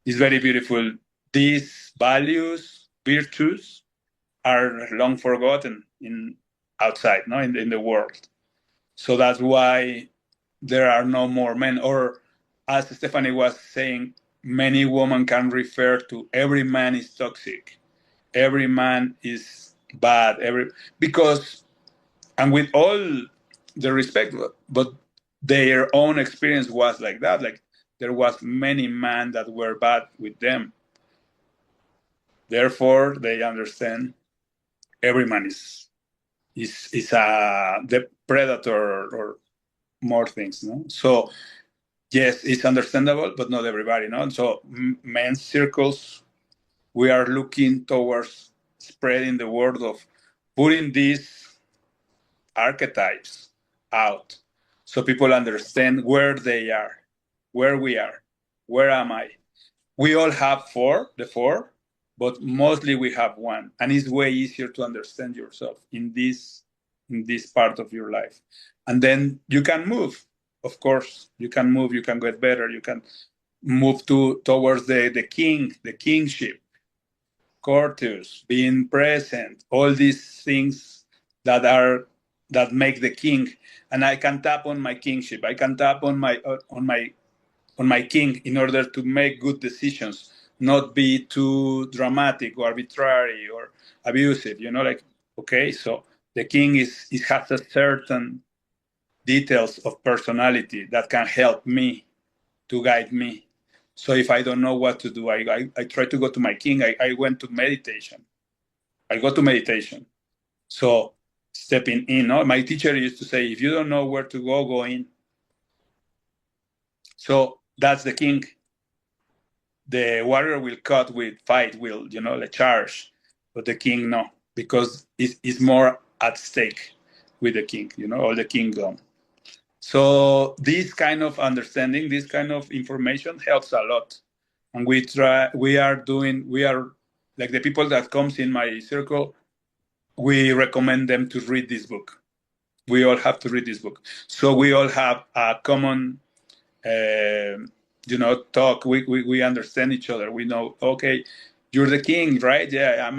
it's very beautiful. These values, virtues, are long forgotten outside, no, in the world. So that's why there are no more men. Or, as Stephanie was saying, many women can refer to every man is toxic, every man is bad, because, and with all the respect, but their own experience was like that. Like, there was many men that were bad with them. Therefore, they understand every man is the predator or more things, no? So yes, it's understandable, but not everybody, no? So men's circles, we are looking towards spreading the word of putting these archetypes out, so people understand where they are, where we are, where am I. We all have the four, but mostly we have one, and it's way easier to understand yourself in this part of your life. And then you can move. Of course, you can move, you can get better, you can move towards the kingship, courteous, being present, all these things that make the king. And I can tap on my kingship. I can tap on my king in order to make good decisions, not be too dramatic or arbitrary or abusive. Like, okay, so the king has a certain details of personality that can help me, to guide me. So if I don't know what to do, I try to go to my king. I went to meditation. I go to meditation. So stepping in, no? My teacher used to say, if you don't know where to go in. So that's the king. The warrior will cut, will fight, will, like, charge. But the king, no, because it's more at stake with the king, or the kingdom. So this kind of understanding, this kind of information helps a lot. And we are like, the people that comes in my circle, we recommend them to read this book. We all have to read this book. So we all have a common, talk. We understand each other. We know, okay, you're the king, right? Yeah, I'm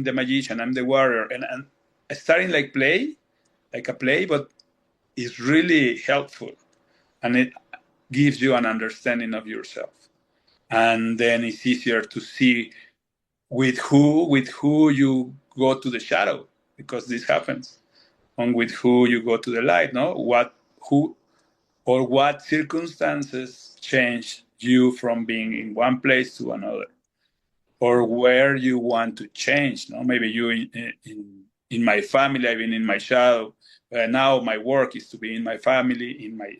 the magician, I'm the warrior. And starting like a play, but it's really helpful. And it gives you an understanding of yourself. And then it's easier to see with who you go to the shadow, because this happens, and with who you go to the light. No, what circumstances change you from being in one place to another, or where you want to change. No, maybe you in my family. I've been in my shadow. Now my work is to be in my family, in my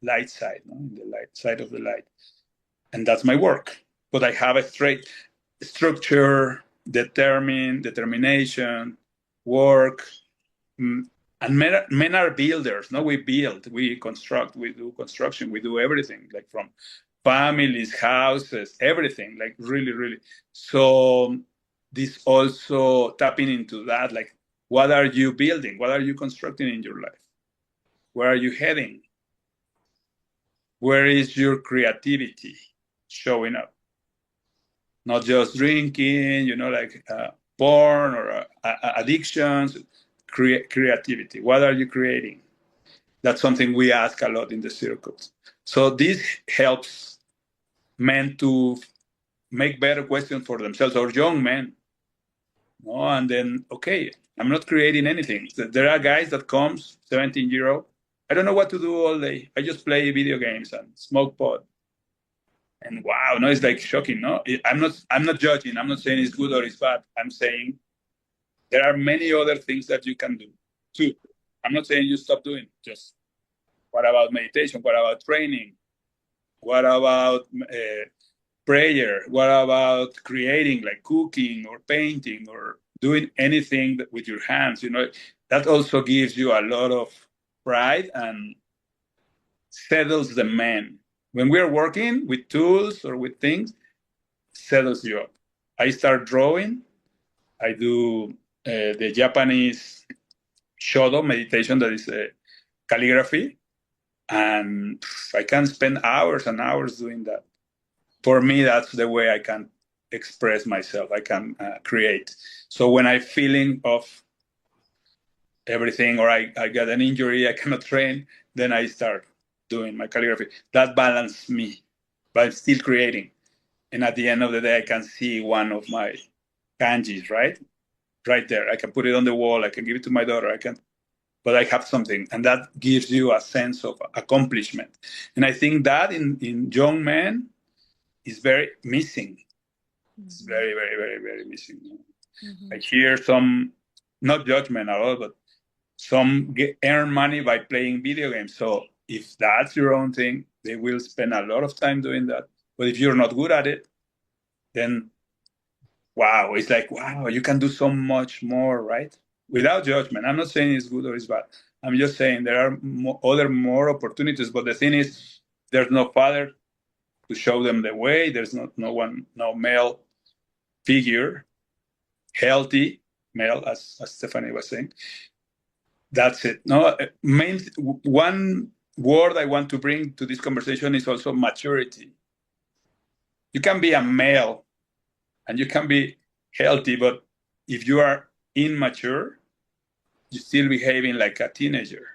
light side, no? In the light side of the light. And that's my work. But I have a straight structure, determination, work. And men are builders. No, we build, we construct, we do construction, we do everything, like from families, houses, everything, like really, really. So this also tapping into that, like, what are you building? What are you constructing in your life? Where are you heading? Where is your creativity showing up? Not just drinking, like porn or addictions, creativity. What are you creating? That's something we ask a lot in the circles. So this helps men to make better questions for themselves, or young men. No? And then, okay, I'm not creating anything. There are guys that comes, 17-year-old, I don't know what to do all day. I just play video games and smoke pot. And wow, no, it's like shocking, no? I'm not judging. I'm not saying it's good or it's bad. I'm saying there are many other things that you can do too. I'm not saying you stop doing. Just what about meditation? What about training? What about prayer? What about creating, like cooking or painting or doing anything with your hands? That also gives you a lot of pride and settles the man. When we're working with tools or with things, settles you up. I start drawing. I do the Japanese shodo meditation, that is calligraphy, and I can spend hours and hours doing that. For me, that's the way I can express myself. I can create. So when I'm feeling of everything, or I get an injury, I cannot train, then I start doing my calligraphy. That balances me, but I'm still creating. And at the end of the day, I can see one of my kanjis, right there. I can put it on the wall. I can give it to my daughter. But I have something, and that gives you a sense of accomplishment. And I think that in young men is very missing. It's very, very, very, very missing. I hear some, not judgment at all, but some earn money by playing video games. So if that's your own thing, they will spend a lot of time doing that. But if you're not good at it, then wow, it's like, wow, you can do so much more, right? Without judgment. I'm not saying it's good or it's bad. I'm just saying there are more opportunities. But the thing is, there's no father to show them the way. There's no male figure, healthy male, as Stephanie was saying. That's it. No, one word I want to bring to this conversation is also maturity. You can be a male and you can be healthy, but if you are immature, you're still behaving like a teenager.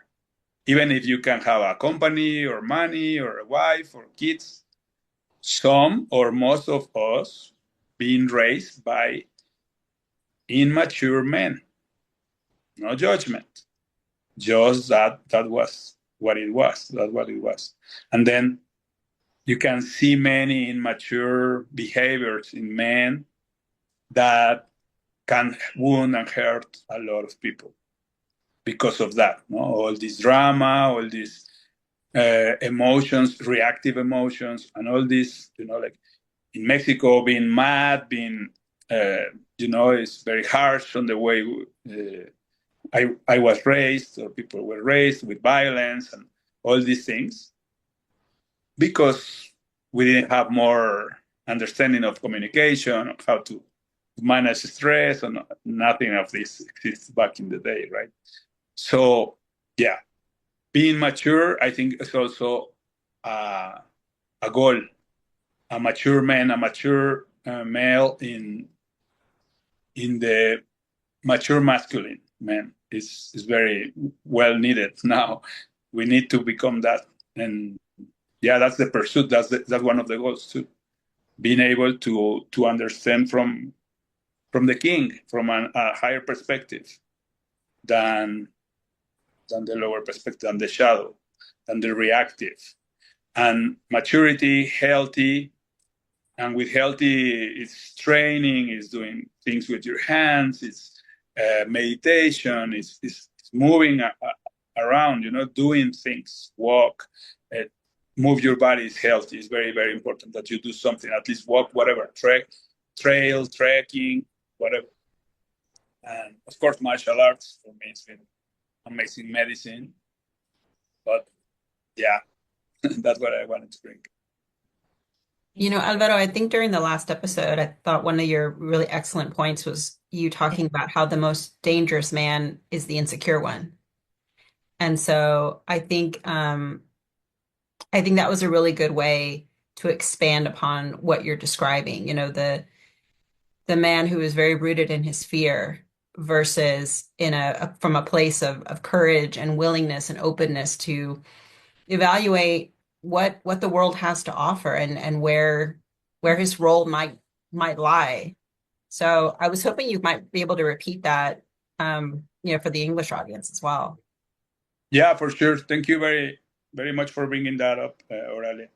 Even if you can have a company or money or a wife or kids, some or most of us being raised by immature men. No judgment. Just that was what it was. That's what it was. And then you can see many immature behaviors in men that can wound and hurt a lot of people because of that. No? All this drama, all these emotions, reactive emotions, and all this, like in Mexico, being mad, being, it's very harsh on the way I was raised, or people were raised with violence and all these things, because we didn't have more understanding of communication, of how to manage stress, and nothing of this exists back in the day, right? So, yeah, being mature, I think, is also a goal. A mature man, a mature male in the mature masculine man is very well needed now. We need to become that, and yeah, that's the pursuit. That's one of the goals too. Being able to understand from the king, from a higher perspective than the lower perspective, than the shadow, than the reactive. And maturity, healthy, and with healthy, it's training, it's doing things with your hands, it's meditation, is moving around, doing things, walk, move your body is healthy. It's very, very important that you do something, at least walk, whatever, trail, trekking, whatever. And of course, martial arts for me it's been amazing medicine. But yeah, that's what I wanted to bring. Alvaro, I think during the last episode, I thought one of your really excellent points was you talking about how the most dangerous man is the insecure one. And so I think that was a really good way to expand upon what you're describing, the man who is very rooted in his fear versus from a place of courage and willingness and openness to evaluate what the world has to offer and where his role might lie. So I was hoping you might be able to repeat that for the English audience as well. Yeah, for sure. Thank you very, very much for bringing that up, Aurelia.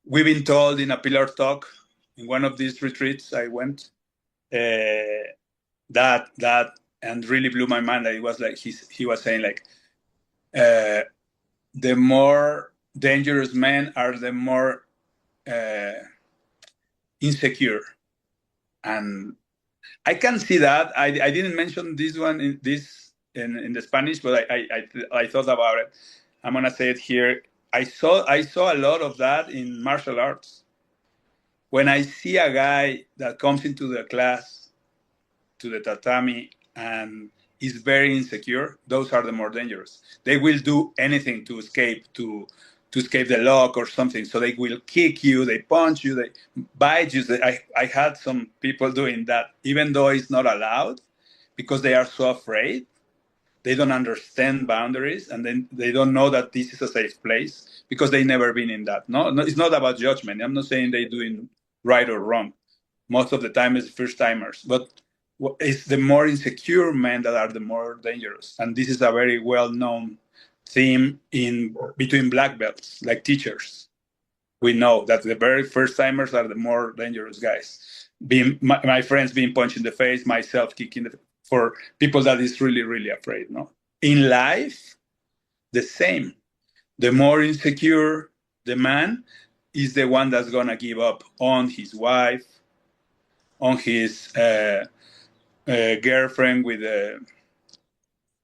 We've been told in a pillar talk in one of these retreats I went that and really blew my mind. That it was like he was saying like the more dangerous men are the more insecure, and I can see that. I didn't mention this one in the Spanish, but I thought about it. I'm gonna say it here. I saw a lot of that in martial arts. When I see a guy that comes into the class, to the tatami, and is very insecure, those are the more dangerous. They will do anything to escape the lock or something. So they will kick you, they punch you, they bite you. I had some people doing that, even though it's not allowed, because they are so afraid. They don't understand boundaries, and then they don't know that this is a safe place because they never been in that. No, it's not about judgment. I'm not saying they're doing right or wrong. Most of the time it's first timers, but it's the more insecure men that are the more dangerous. And this is a very well-known theme between black belts, like teachers. We know that the very first timers are the more dangerous guys. My friends being punched in the face, myself kicking for people that is really, really afraid. No, in life, the same. The more insecure the man is, the one that's gonna give up on his wife, on his girlfriend with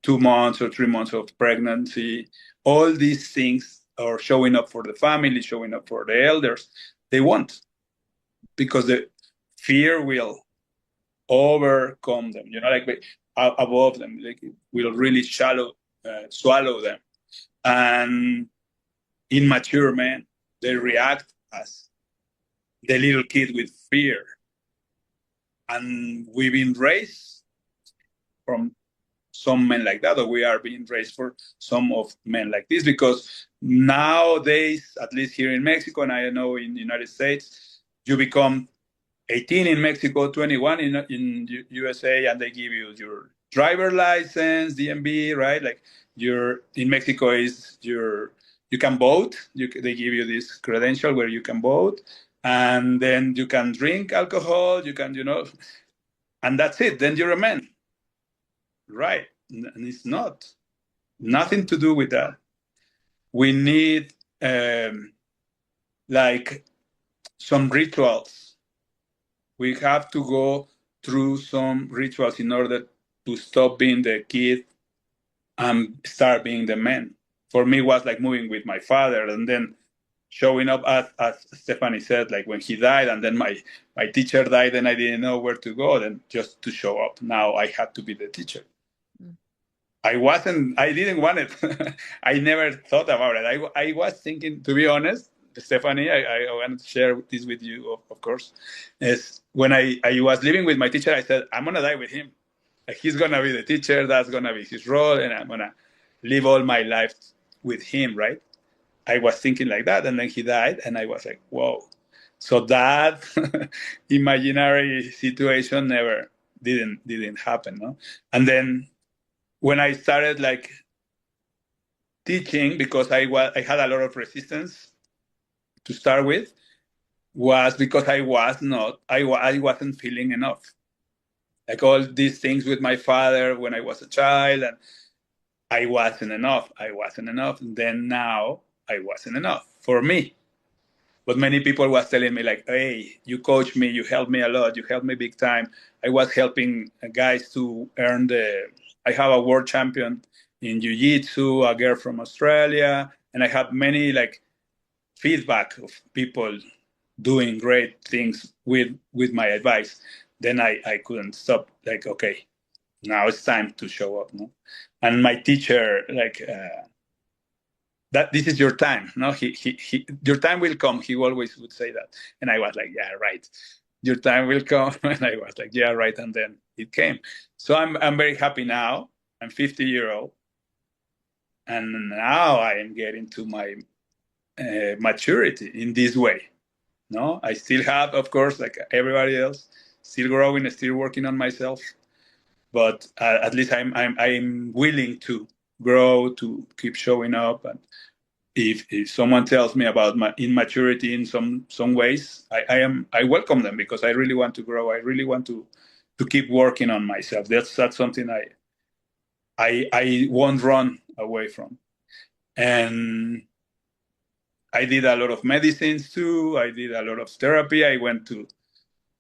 2 months or 3 months of pregnancy. All these things are showing up for the family, showing up for the elders. They won't, because the fear will overcome them, like above them, like it will really swallow them. And immature men, they react as the little kid with fear. And we've been raised from some men like that, or we are being raised for some of men like this, because nowadays, at least here in Mexico, and I know in the United States, you become 18 in Mexico, 21 in USA, and they give you your driver license, DMV, right? Like in Mexico you can vote. They give you this credential where you can vote, and then you can drink alcohol. You can, and that's it. Then you're a man, right? And it's nothing to do with that. We need like some rituals. We have to go through some rituals in order to stop being the kid and start being the man. For me, it was like moving with my father, and then showing up, as Stephanie said, like when he died, and then my teacher died, and I didn't know where to go, then just to show up. Now I had to be the teacher. I didn't want it. I never thought about it. I was thinking, to be honest, Stephanie, I wanted to share this with you, of course, is when I was living with my teacher, I said, I'm going to die with him. Like, he's going to be the teacher, that's going to be his role, and I'm going to live all my life with him, right? I was thinking like that, and then he died, and I was like, whoa. So that imaginary situation never didn't happen, no? And then when I started like teaching, because I had a lot of resistance to start with, was because I wasn't feeling enough. like all these things with my father when I was a child, and I wasn't enough. I wasn't enough. And then now I wasn't enough for me. But many people was telling me like, hey, you coach me, you helped me a lot, you helped me big time. I was helping guys to earn I have a world champion in Jiu-Jitsu, a girl from Australia, and I have many like feedback of people doing great things with my advice. Then I couldn't stop. Like, okay, now it's time to show up. No? And my teacher, like, that this is your time. No, your time will come. He always would say that, and I was like, yeah, right. Your time will come, and I was like, yeah, right. And then it came. So I'm very happy now. I'm 50-year old, and now I am getting to my maturity in this way. No, I still have, of course, like everybody else, still growing, still working on myself. But at least I'm willing to grow, to keep showing up. And if someone tells me about my immaturity in some ways, I welcome them because I really want to grow. I really want to keep working on myself. That's something I won't run away from. And I did a lot of medicines too. I did a lot of therapy. I went to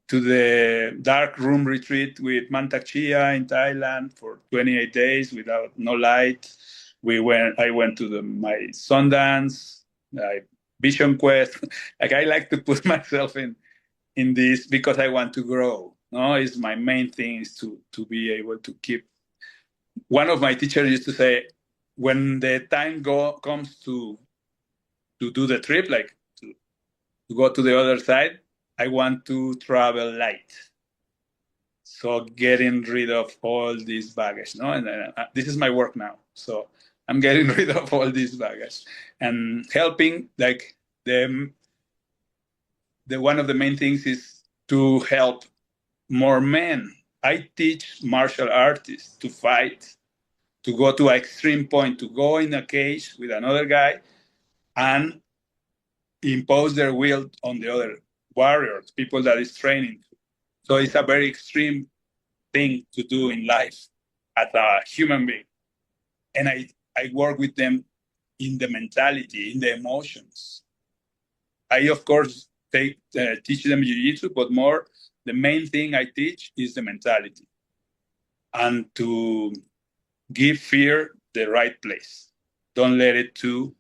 the dark room retreat with Mantak Chia in Thailand for 28 days without no light. I went to my Sundance, Vision Quest. Like I like to put myself in this because I want to grow. No, it's my main thing is to be able to keep. One of my teachers used to say, when the time comes to do the trip, like to go to the other side, I want to travel light. So getting rid of all this baggage, no? And this is my work now. So I'm getting rid of all this baggage and helping. Like the one of the main things is to help more men. I teach martial artists to fight, to go to an extreme point, to go in a cage with another guy and impose their will on the other warriors, people that is training. So it's a very extreme thing to do in life as a human being. And I work with them in the mentality, in the emotions. I, of course, teach them jiu-jitsu, but more, the main thing I teach is the mentality and to give fear the right place. Don't let it to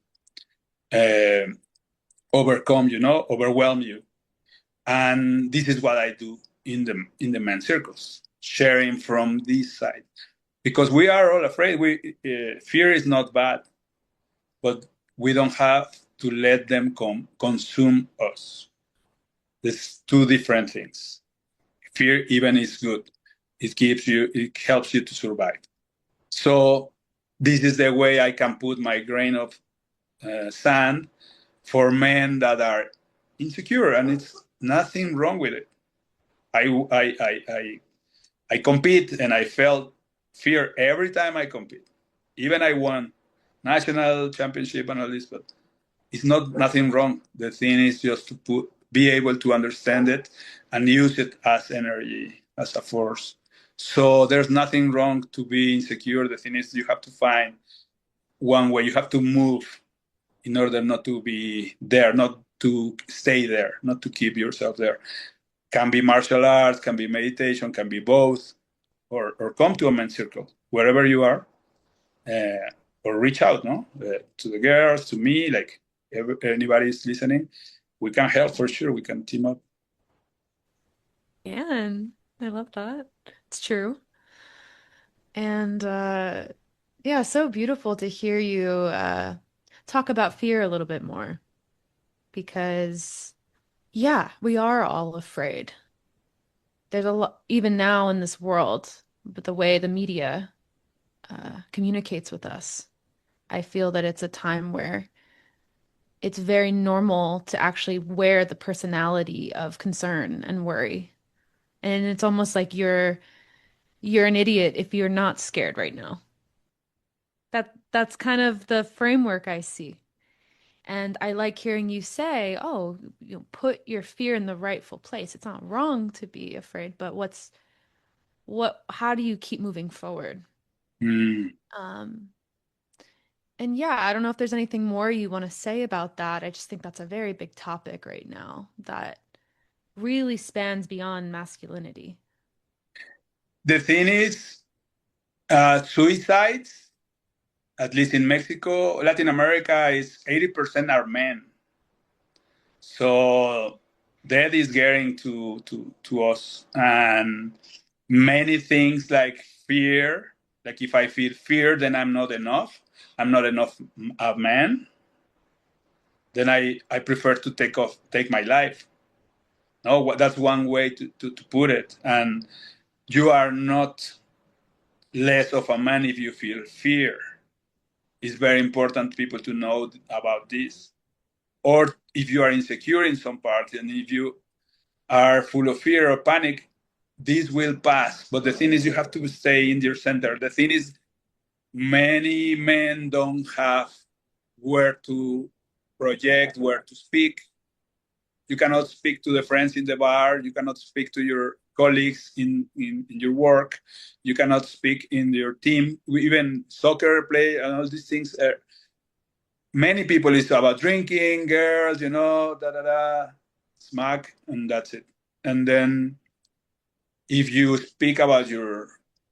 overcome, overwhelm you. And this is what I do in the men's circles, sharing from this side, because we are all afraid. Fear is not bad, but we don't have to let them consume us. There's two different things. Fear even is good. It helps you to survive. So this is the way I can put my grain of sand for men that are insecure, and it's nothing wrong with it. I compete, and I felt fear every time I compete. Even I won national championship and all this, but it's nothing wrong. The thing is just to be able to understand it and use it as energy, as a force. So there's nothing wrong to be insecure. The thing is you have to find one way. You have to move in order not to be there, not to stay there, not to keep yourself there. Can be martial arts, can be meditation, can be both, or come to a men's circle wherever you are, or reach out, no, to the girls, to me, like anybody's listening. We can help for sure. We can team up. And I love that. It's true. And yeah, so beautiful to hear you talk about fear a little bit more because, yeah, we are all afraid. There's a lot, even now in this world, but the way the media communicates with us, I feel that it's a time where it's very normal to actually wear the personality of concern and worry. And it's almost like you're an idiot if you're not scared right now. That's kind of the framework I see. And I like hearing you say, "Oh, put your fear in the rightful place. It's not wrong to be afraid, but how do you keep moving forward? Mm. Um, and yeah, I don't know if there's anything more you want to say about that. I just think that's a very big topic right now that really spans beyond masculinity. The thing is, suicides, at least in Mexico, Latin America, is 80% are men. So that is getting to us. And many things like fear, like if I feel fear, then I'm not enough. I'm not enough a man. Then I prefer to take my life. No, that's one way to put it. And you are not less of a man if you feel fear. It's very important people to know about this. Or if you are insecure in some part, and if you are full of fear or panic, this will pass. But the thing is, you have to stay in your center. The thing is, many men don't have where to project, where to speak. You cannot speak to the friends in the bar. You cannot speak to your colleagues in your work. You cannot speak in your team. Even soccer play and all these things. Many people is about drinking, girls, da da da, smack, and that's it. And then if you speak about your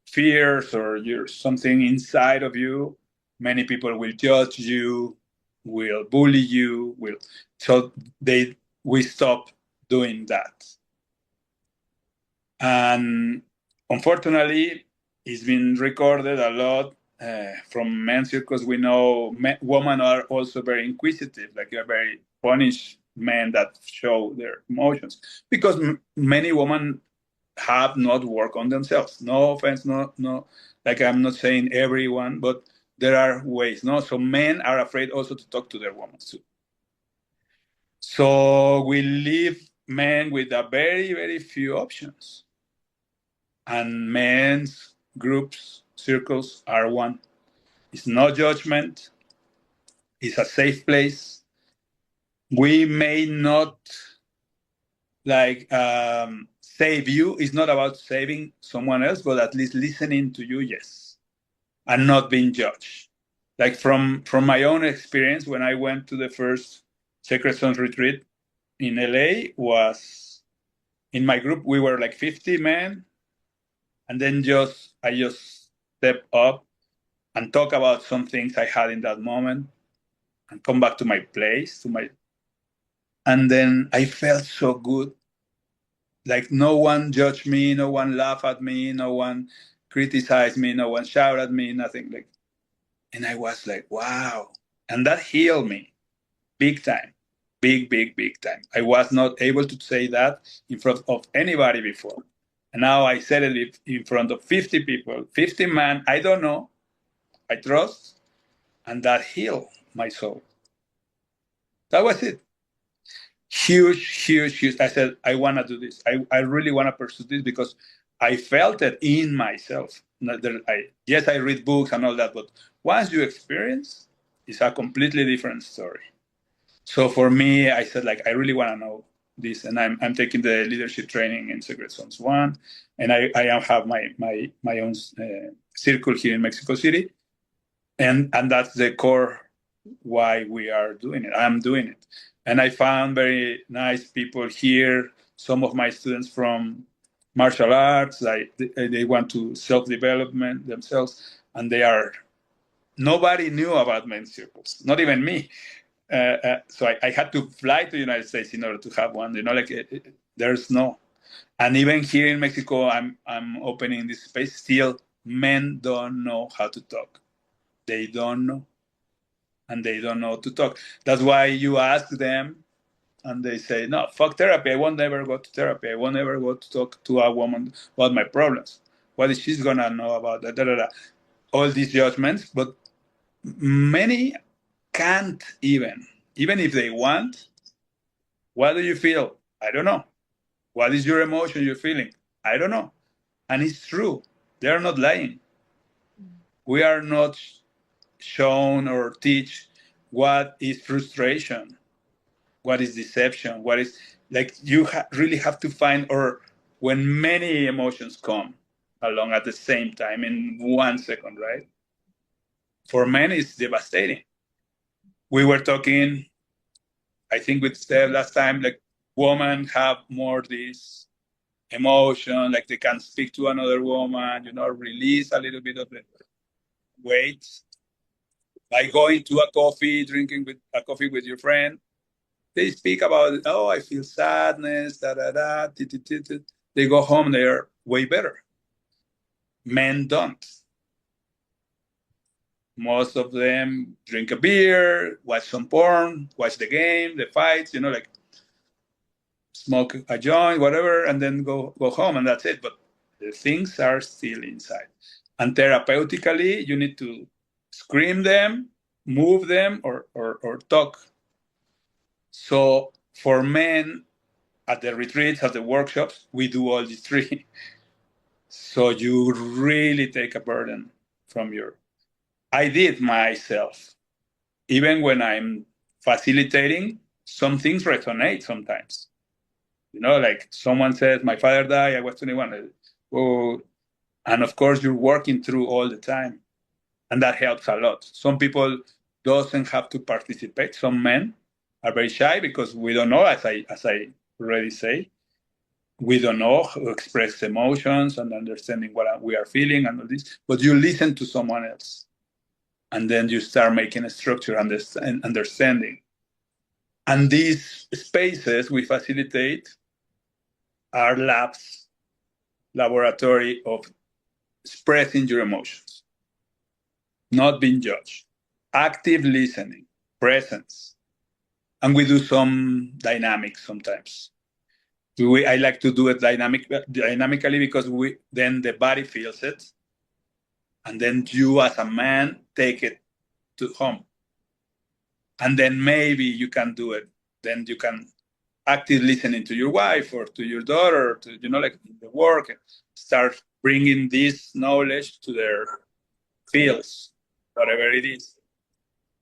fears or your something inside of you, many people will judge you, will bully you, will so they we stop doing that. And unfortunately, it's been recorded a lot from men's circles. We know women are also very inquisitive, like they're very punish men that show their emotions because many women have not worked on themselves. No offense, no. Like I'm not saying everyone, but there are ways. No, so men are afraid also to talk to their women too. So we leave men with a very, very few options, and men's groups, circles are one. It's no judgment. It's a safe place. We may not save you. It's not about saving someone else, but at least listening to you, yes, and not being judged. Like from my own experience, when I went to the first Sacred Sons retreat in LA, was in my group we were like 50 men, and then I just step up and talk about some things I had in that moment, and come back to my place, and then I felt so good. Like no one judged me, no one laughed at me, no one criticized me, no one shouted at me, nothing like. And I was like, wow. And that healed me big time, big time. I was not able to say that in front of anybody before. And now I said it in front of 50 people, 50 men I don't know, I trust, and that healed my soul. That was it. Huge. I said, I want to do this. I really want to pursue this because I felt it in myself. Yes, I read books and all that, but once you experience, it's a completely different story. So for me, I said, like, I really want to know this, and I'm taking the leadership training in Sacred Zones 1, and I have my own circle here in Mexico City, and that's the core why we are doing it. I'm doing it. And I found very nice people here. Some of my students from martial arts, they want to self-development themselves, and nobody knew about men's circles, not even me. So I had to fly to the United States in order to have one. There's no. And even here in Mexico, I'm opening this space. Still, men don't know how to talk. They don't know, and they don't know to talk. That's why you ask them, and they say, "No, fuck therapy. I won't ever go to therapy. I won't ever go to talk to a woman about my problems. What is she gonna know about that?" Da, da, da. All these judgments, but many can't even if they want. What do you feel? I don't know. What is your emotion you're feeling? I don't know. And it's true. They're not lying. We are not shown or teach what is frustration, what is deception, what is like you really have to find, or when many emotions come, along at the same time in 1 second, right? For men, it's devastating. We were talking, I think with Steph last time, like women have more this emotion, like they can speak to another woman, release a little bit of the weight. By going to a coffee, drinking with a coffee with your friend, they speak about, oh, I feel sadness, da da da, ti, ti, ti, ti. They go home, they're way better. Men don't. Most of them drink a beer, watch some porn, watch the game, the fights, like smoke a joint, whatever, and then go home, and that's it. But the things are still inside. And therapeutically, you need to scream them, move them, or talk. So for men, at the retreats, at the workshops, we do all these three. So you really take a burden from I did myself. Even when I'm facilitating, some things resonate sometimes. Like someone says, my father died, I was 21. Oh, and of course, you're working through all the time. And that helps a lot. Some people doesn't have to participate. Some men are very shy because we don't know, as I already say, we don't know how to express emotions and understanding what we are feeling and all this. But you listen to someone else. And then you start making a structure and understanding. And these spaces we facilitate are laboratory of expressing your emotions, not being judged, active listening, presence. And we do some dynamics sometimes. I like to do it dynamically because then the body feels it. And then you as a man take it to home. And then maybe you can do it. Then you can active listening to your wife or to your daughter, to, like the work, and start bringing this knowledge to their fields, whatever it is.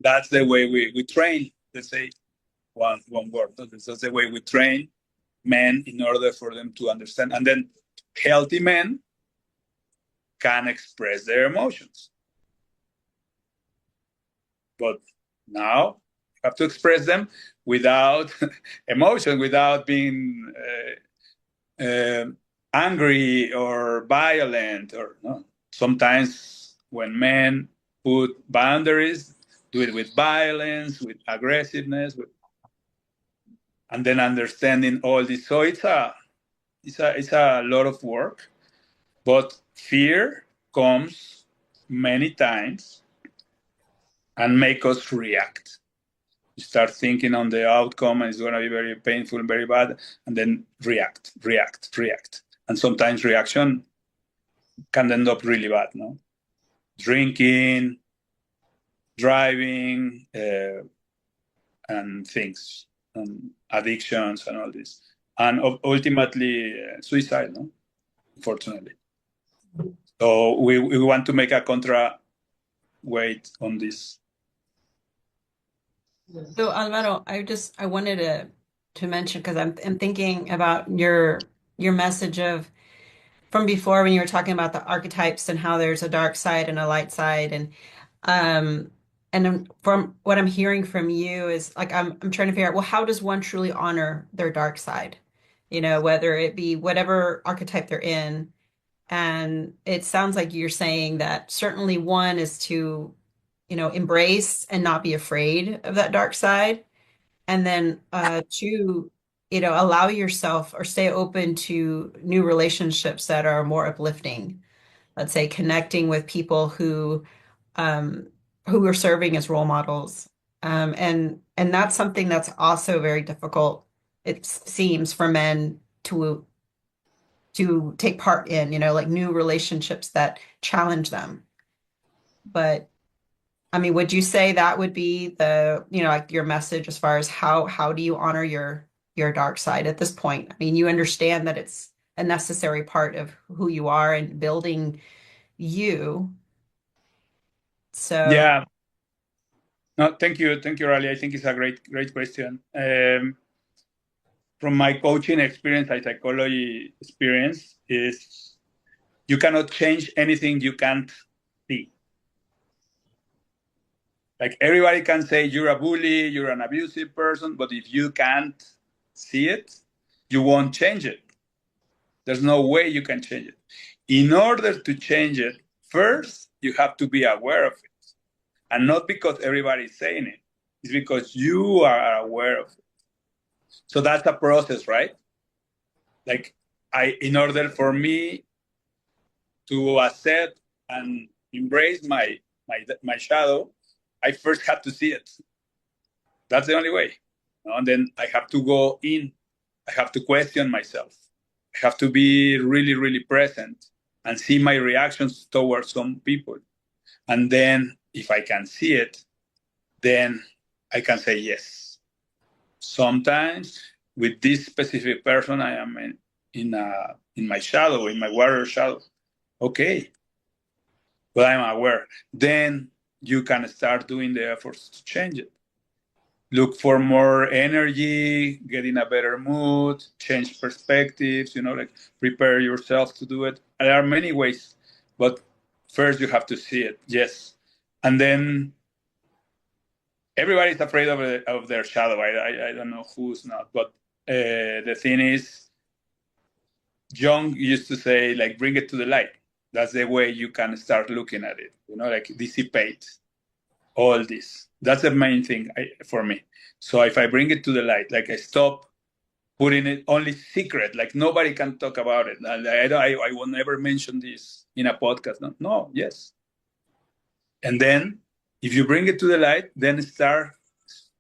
That's the way we train, let's say one word. That's the way we train men in order for them to understand. And then healthy men can express their emotions. But now you have to express them without emotion, without being angry or violent. Or no. Sometimes when men put boundaries, do it with violence, with aggressiveness, and then understanding all this. So it's a lot of work, but fear comes many times and make us react. You start thinking on the outcome and it's going to be very painful and very bad, and then react. And sometimes reaction can end up really bad, no? Drinking, driving, and things, and addictions and all this. And ultimately, suicide, no? Unfortunately. So we want to make a contra weight on this. So Alvaro, I wanted to mention, because I'm thinking about your message of from before when you were talking about the archetypes and how there's a dark side and a light side, and from what I'm hearing from you is like I'm trying to figure out, well, how does one truly honor their dark side? Whether it be whatever archetype they're in. And it sounds like you're saying that certainly one is to embrace and not be afraid of that dark side. And then two, allow yourself or stay open to new relationships that are more uplifting. Let's say connecting with people who are serving as role models. And that's something that's also very difficult, it seems, for men to take part in, like new relationships that challenge them. But I mean, would you say that would be the, like your message as far as how do you honor your dark side at this point? I mean, you understand that it's a necessary part of who you are and building you. So yeah. No, thank you, Raleigh. I think it's a great question. From my coaching experience, my psychology experience, is You cannot change anything you can't see. Like everybody can say you're a bully, you're an abusive person, but if you can't see it, you won't change it. There's no way you can change it. In order to change it, first, you have to be aware of it. And not because everybody's saying it. It's because you are aware of it. So that's a process, right? Like in order for me to accept and embrace my shadow, I first have to see it. That's the only way. And then I have to go in. I have to question myself. I have to be really, really present and see my reactions towards some people. And then if I can see it, then I can say yes. Sometimes with this specific person, I am in my shadow, in my warrior shadow. Okay, but I'm aware. Then you can start doing the efforts to change it. Look for more energy, get in a better mood, change perspectives, like prepare yourself to do it. There are many ways, but first you have to see it, yes. And then everybody's afraid of their shadow. I don't know who's not, but the thing is, Jung used to say, like, bring it to the light. That's the way you can start looking at it, like dissipate all this. That's the main thing for me. So if I bring it to the light, like I stop putting it only secret, like nobody can talk about it. I will never mention this in a podcast. No, yes. And then if you bring it to the light, then start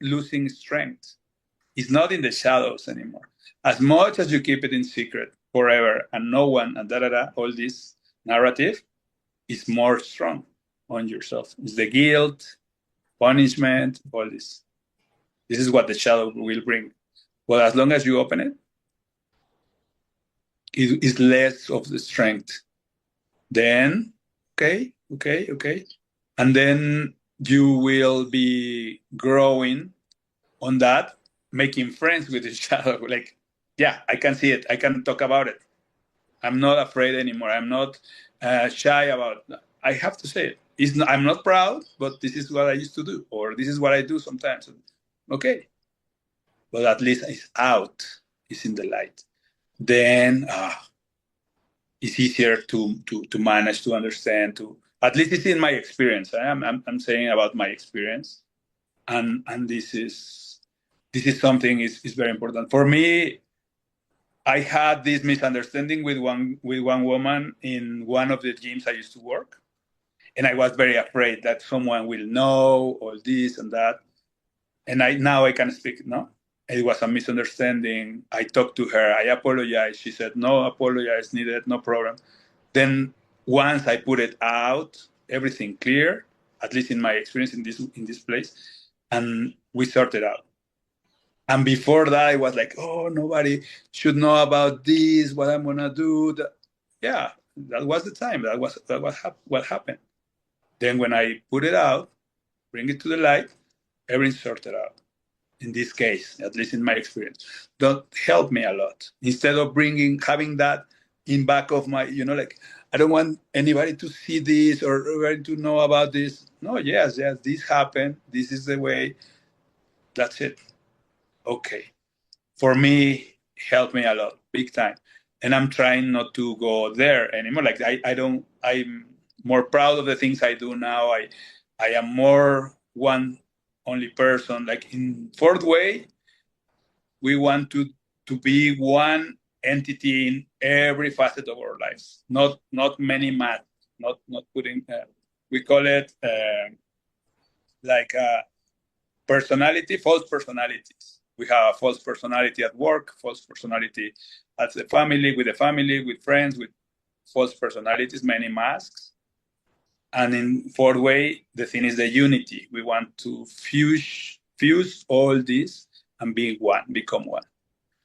losing strength. It's not in the shadows anymore. As much as you keep it in secret forever and no one and all this narrative is more strong on yourself. It's the guilt, punishment, all this. This is what the shadow will bring. Well, as long as you open it, it is less of the strength. Then, okay. And then you will be growing on that, making friends with the shadow. Like, yeah, I can see it. I can talk about it. I'm not afraid anymore. I'm not shy about it. I have to say it. I'm not proud, but this is what I used to do, or this is what I do sometimes. Okay. But at least it's out. It's in the light. Then it's easier to manage, to understand. At least it's in my experience. I'm saying about my experience, and this is something is very important for me. I had this misunderstanding with one woman in one of the gyms I used to work, and I was very afraid that someone will know all this and that. And now I can speak. No, it was a misunderstanding. I talked to her. I apologized. She said, "No apologize needed. No problem." Then once I put it out, everything clear. At least in my experience in this place, and we sorted out. And before that, I was like, "Oh, nobody should know about this. What I'm gonna do?" Yeah, that was the time. That was what happened. Then when I put it out, bring it to the light, everything sorted out. In this case, at least in my experience, that helped me a lot. Instead of having that in back of my, like, I don't want anybody to see this or anybody to know about this. No, yes, this happened. This is the way. That's it. Okay. For me, helped me a lot, big time. And I'm trying not to go there anymore. Like I'm more proud of the things I do now. I am more one only person. Like in fourth way, we want to be one entity in every facet of our lives. Not many math. Not putting. We call it like personality, false personalities. We have a false personality at work, false personality at the family, with friends, with false personalities, many masks. And in fourth way, the thing is the unity. We want to fuse all this and be one, become one.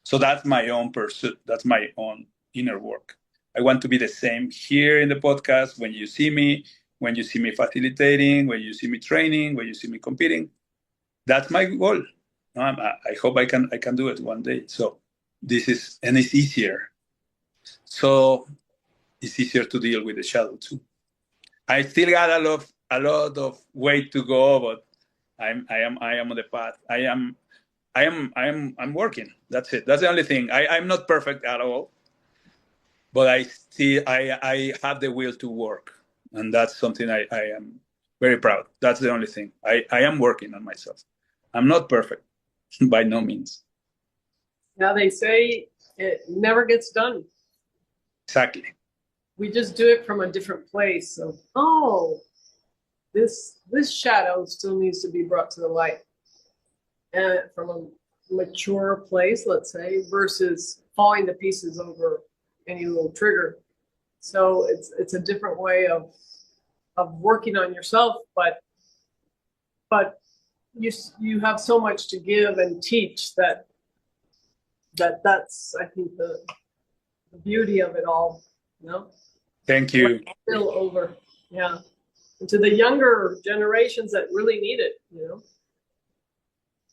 So that's my own pursuit. That's my own inner work. I want to be the same here in the podcast. When you see me facilitating, when you see me training, when you see me competing, that's my goal. I hope I can do it one day. So this is, and it's easier. So it's easier to deal with the shadow too. I still got a lot of way to go, but I am on the path. I'm working. That's it. That's the only thing. I'm not perfect at all, but I have the will to work, and that's something I am very proud. That's the only thing. I am working on myself. I'm not perfect by no means. Now they say it never gets done. Exactly. We just do it from a different place. So, oh, this shadow still needs to be brought to the light, and from a mature place, let's say, versus falling to pieces over any little trigger. So it's a different way of working on yourself, but you have so much to give and teach that's I think the beauty of it all. You know? Thank you. Still over, yeah. And to the younger generations that really need it, you know.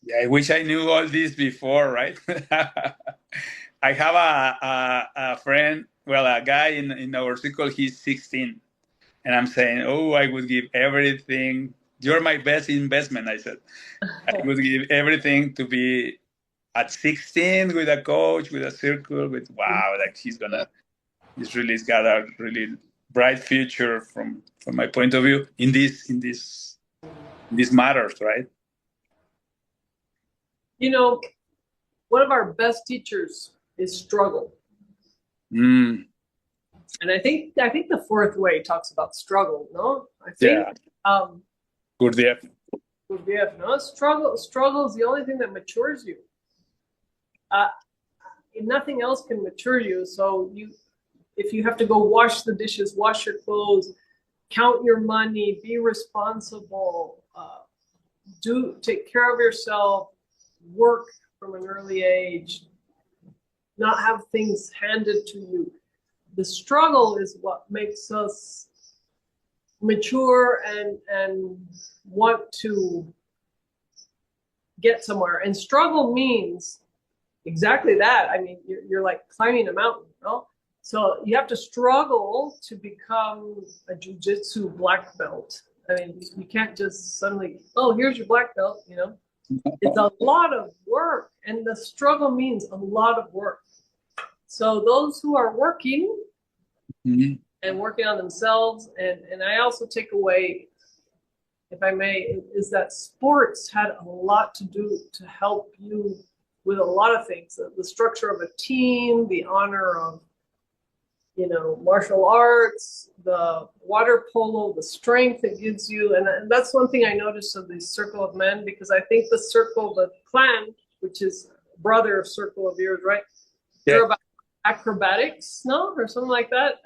Yeah, I wish I knew all this before, right? I have a friend, well, a guy in our circle, he's 16. And I'm saying, oh, I would give everything. You're my best investment, I said. I would give everything to be at 16 with a coach, with a circle, with wow, like he's got a really bright future from my point of view in these matters, right? You know, one of our best teachers is struggle. Mm. And I think the fourth way talks about struggle, no? I think Gurdjieff. No, struggle is the only thing that matures you. Nothing else can mature you. So if you have to go wash the dishes, wash your clothes, count your money, be responsible, take care of yourself, work from an early age, not have things handed to you. The struggle is what makes us mature and want to get somewhere. And struggle means exactly that. I mean, you're like climbing a mountain, you know? So you have to struggle to become a jiu-jitsu black belt. I mean, you can't just suddenly, oh, here's your black belt, you know? It's a lot of work, and the struggle means a lot of work. So those who are working and working on themselves, and I also take away, if I may, is that sports had a lot to do to help you with a lot of things. The structure of a team, the honor of, you know, martial arts, the water polo, the strength it gives you. And that's one thing I noticed of the circle of men, because I think the clan, which is brother circle of yours, right? Yeah. They're about acrobatics, no? Or something like that.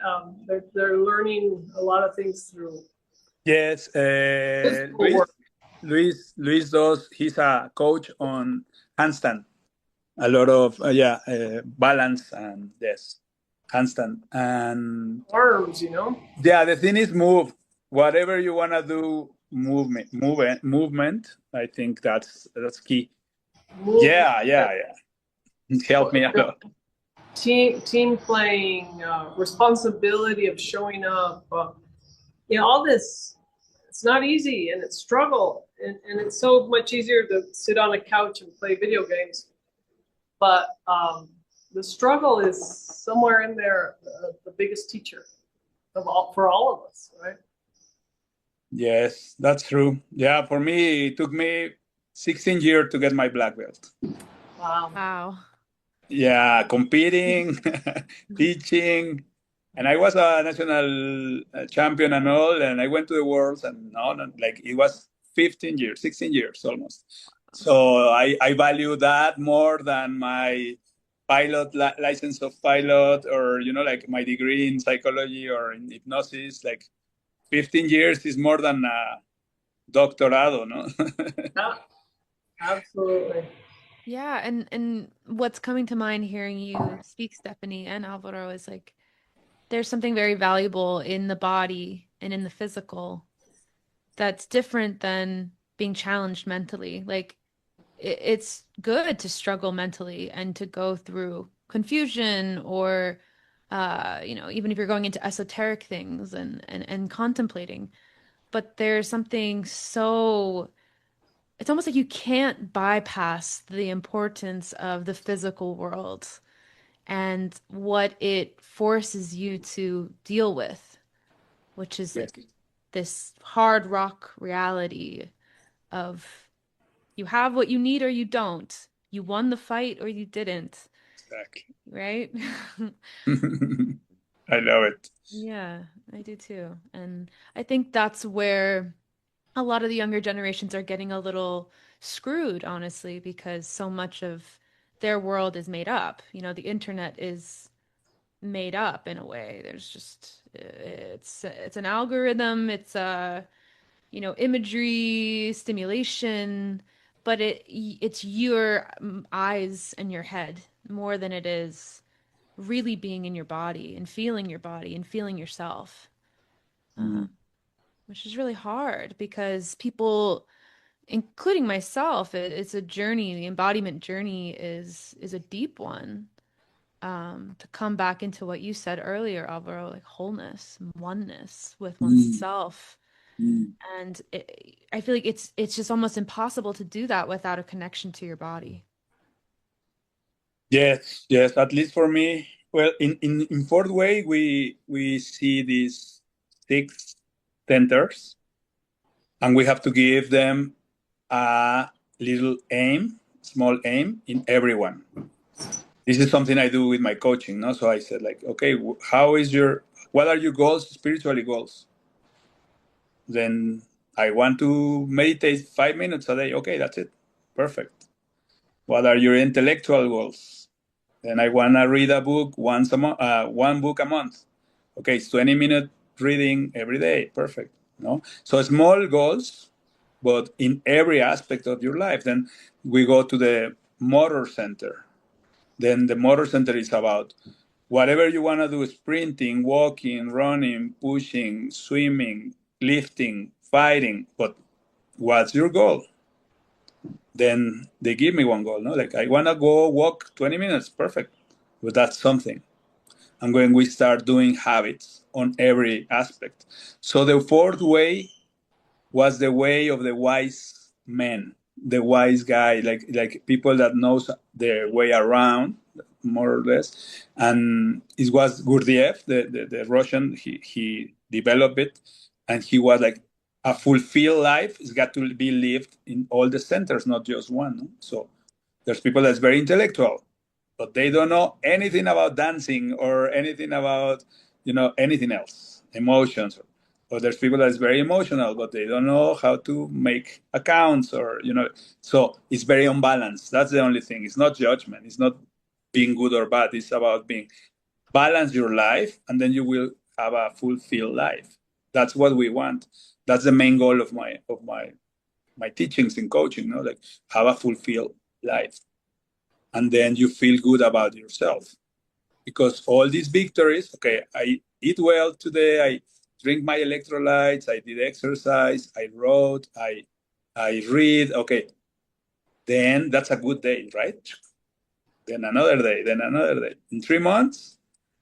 They're learning a lot of things through. Yes. Luis does, he's a coach on handstand. A lot of, balance and yes. Handstand and arms, you know. Yeah, the thing is move. Whatever you want to do, movement. I think that's key. Yeah. It helped me a lot. Team playing, responsibility of showing up. You know, all this. It's not easy, and it's struggle, and it's so much easier to sit on a couch and play video games. But the struggle is somewhere in there, the biggest teacher for all of us, right? Yes, that's true. Yeah, for me, it took me 16 years to get my black belt. Wow. Yeah, competing, teaching, and I was a national champion and all, and I went to the Worlds and like it was 16 years almost. So I value that more than my pilot license of pilot, or like my degree in psychology or in hypnosis. Like 15 years is more than a doctorado, no? Yeah, absolutely. Yeah, and what's coming to mind hearing you speak, Stephanie and Alvaro, is like there's something very valuable in the body and in the physical that's different than being challenged mentally. Like it's good to struggle mentally and to go through confusion or even if you're going into esoteric things and contemplating. But there's something so, it's almost like you can't bypass the importance of the physical world and what it forces you to deal with, which is Yes, like this hard rock reality of you have what you need or you don't. You won the fight or you didn't, exactly. right? I love it. Yeah, I do too. And I think that's where a lot of the younger generations are getting a little screwed, honestly, because so much of their world is made up. The internet is made up in a way. There's just it's an algorithm, it's imagery, stimulation, but it's your eyes and your head more than it is really being in your body and feeling yourself, Mm. which is really hard because people, including myself, it's a journey. The embodiment journey is a deep one. To come back into what you said earlier, Alvaro, like wholeness, oneness with Mm. oneself. Mm. And I feel like it's just almost impossible to do that without a connection to your body. Yes, yes. At least for me, well, in fourth way, we see these six centers, and we have to give them a little aim, small aim in everyone. This is something I do with my coaching, no? So I said, like, okay, what are your goals, spiritually goals? Then I want to meditate 5 minutes a day. Okay, that's it. Perfect. What are your intellectual goals? Then I want to read a book once a month, one book a month. Okay, it's 20-minute reading every day. Perfect. No, so small goals, but in every aspect of your life. Then we go to the motor center. Then the motor center is about whatever you want to do: sprinting, walking, running, pushing, swimming, lifting, fighting. But what's your goal? Then they give me one goal, no? Like, I want to go walk 20 minutes. Perfect. But that's something. And when we start doing habits on every aspect. So the fourth way was the way of the wise men, the wise guy, like people that knows their way around, more or less. And it was Gurdjieff, the Russian. He developed it, and he was like, a fulfilled life has got to be lived in all the centers, not just one. No? So there's people that's very intellectual, but they don't know anything about dancing or anything about, anything else, emotions. Or there's people that's very emotional, but they don't know how to make accounts or. So it's very unbalanced. That's the only thing. It's not judgment. It's not being good or bad. It's about being balance your life, and then you will have a fulfilled life. That's what we want. That's the main goal of my teachings in coaching. Like, have a fulfilled life, and then you feel good about yourself, because all these victories. Okay, I eat well today. I drink my electrolytes. I did exercise. I wrote. I read. Okay, then that's a good day, right? Then another day. Then another day. In 3 months,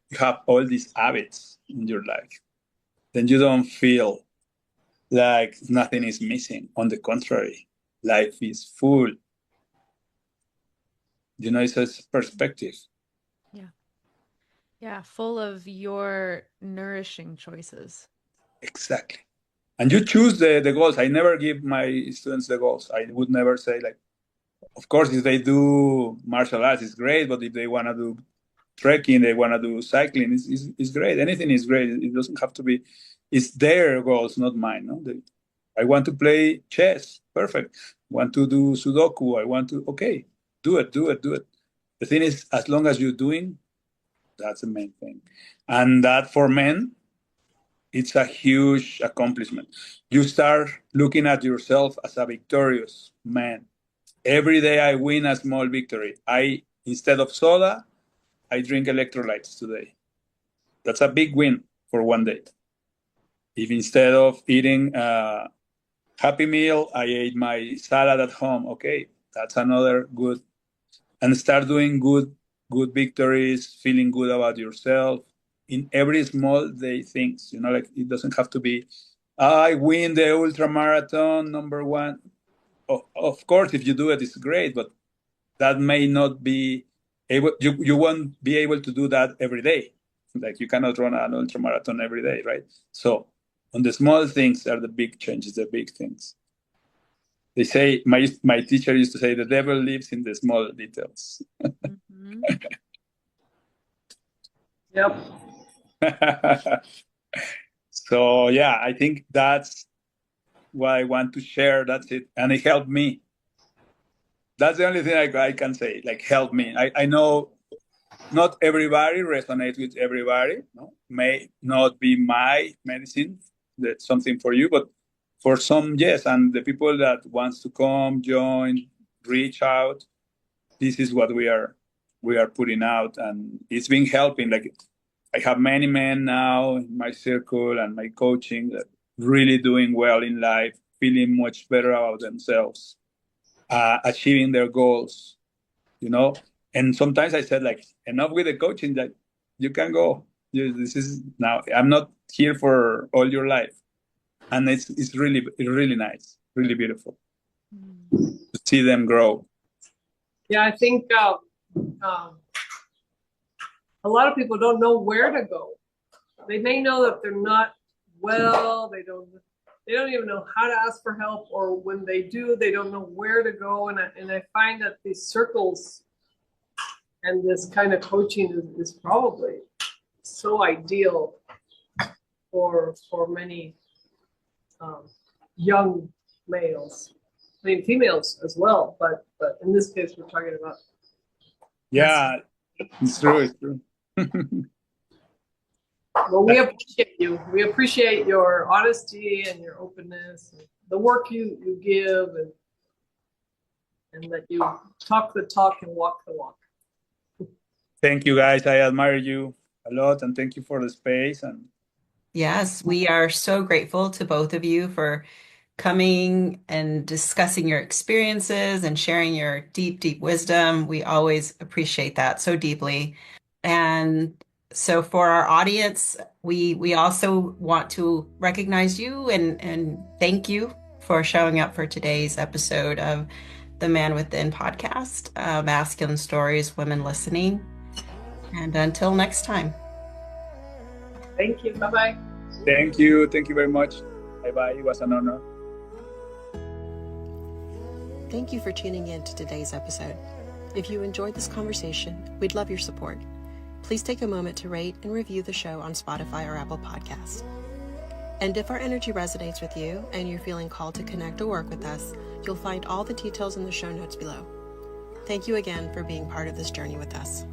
you have all these habits in your life. Then you don't feel like nothing is missing. On the contrary, life is full. It's a perspective. Yeah. Yeah, full of your nourishing choices. Exactly. And you choose the goals. I never give my students the goals. I would never say, like, of course, if they do martial arts, it's great. But if they want to do trekking, they want to do cycling, it's great. Anything is great. It doesn't have to be, it's their goals, not mine. No? I want to play chess. Perfect. Want to do Sudoku. Okay, do it, do it, do it. The thing is, as long as you're doing, that's the main thing. And that for men, it's a huge accomplishment. You start looking at yourself as a victorious man. Every day I win a small victory. Instead of soda, I drink electrolytes today. That's a big win for one day. If instead of eating a Happy Meal, I ate my salad at home, okay, that's another good. And start doing good victories, feeling good about yourself. in every small day things, like it doesn't have to be, I win the ultra marathon #1. Of course, if you do it, it's great, but that may not be able, you won't be able to do that every day. Like you cannot run an ultra marathon every day, right? So on the small things are the big changes, the big things. They say, my teacher used to say, the devil lives in the small details. Mm-hmm. Yep. So yeah, I think that's what I want to share. That's it. And it helped me. That's the only thing I can say, like, help me. I know not everybody resonates with everybody. No? May not be my medicine, that's something for you, but for some, yes. And the people that wants to come, join, reach out, this is what we are putting out, and it's been helping. Like, I have many men now in my circle and my coaching that really doing well in life, feeling much better about themselves, achieving their goals, And sometimes I said, like, enough with the coaching, that you can go. This is now, I'm not here for all your life. And it's really nice, really beautiful to see them grow. Yeah, I think a lot of people don't know where to go. They may know that they're not well. They don't even know how to ask for help, or when they do, they don't know where to go. And I find that these circles and this kind of coaching is probably so ideal for many young males. I mean, females as well, but in this case, we're talking about. Yeah, it's true. Well, we appreciate you. We appreciate your honesty and your openness, and the work you give, and that you talk the talk and walk the walk. Thank you, guys. I admire you a lot, and thank you for the space. And Yes, we are so grateful to both of you for coming and discussing your experiences and sharing your deep, deep wisdom. We always appreciate that so deeply. And so for our audience, we also want to recognize you and thank you for showing up for today's episode of the Man Within podcast, Masculine Stories, Women Listening. And until next time. Thank you. Bye-bye. Thank you. Thank you very much. Bye-bye. It was an honor. Thank you for tuning in to today's episode. If you enjoyed this conversation, we'd love your support. Please take a moment to rate and review the show on Spotify or Apple Podcasts. And if our energy resonates with you and you're feeling called to connect or work with us, you'll find all the details in the show notes below. Thank you again for being part of this journey with us.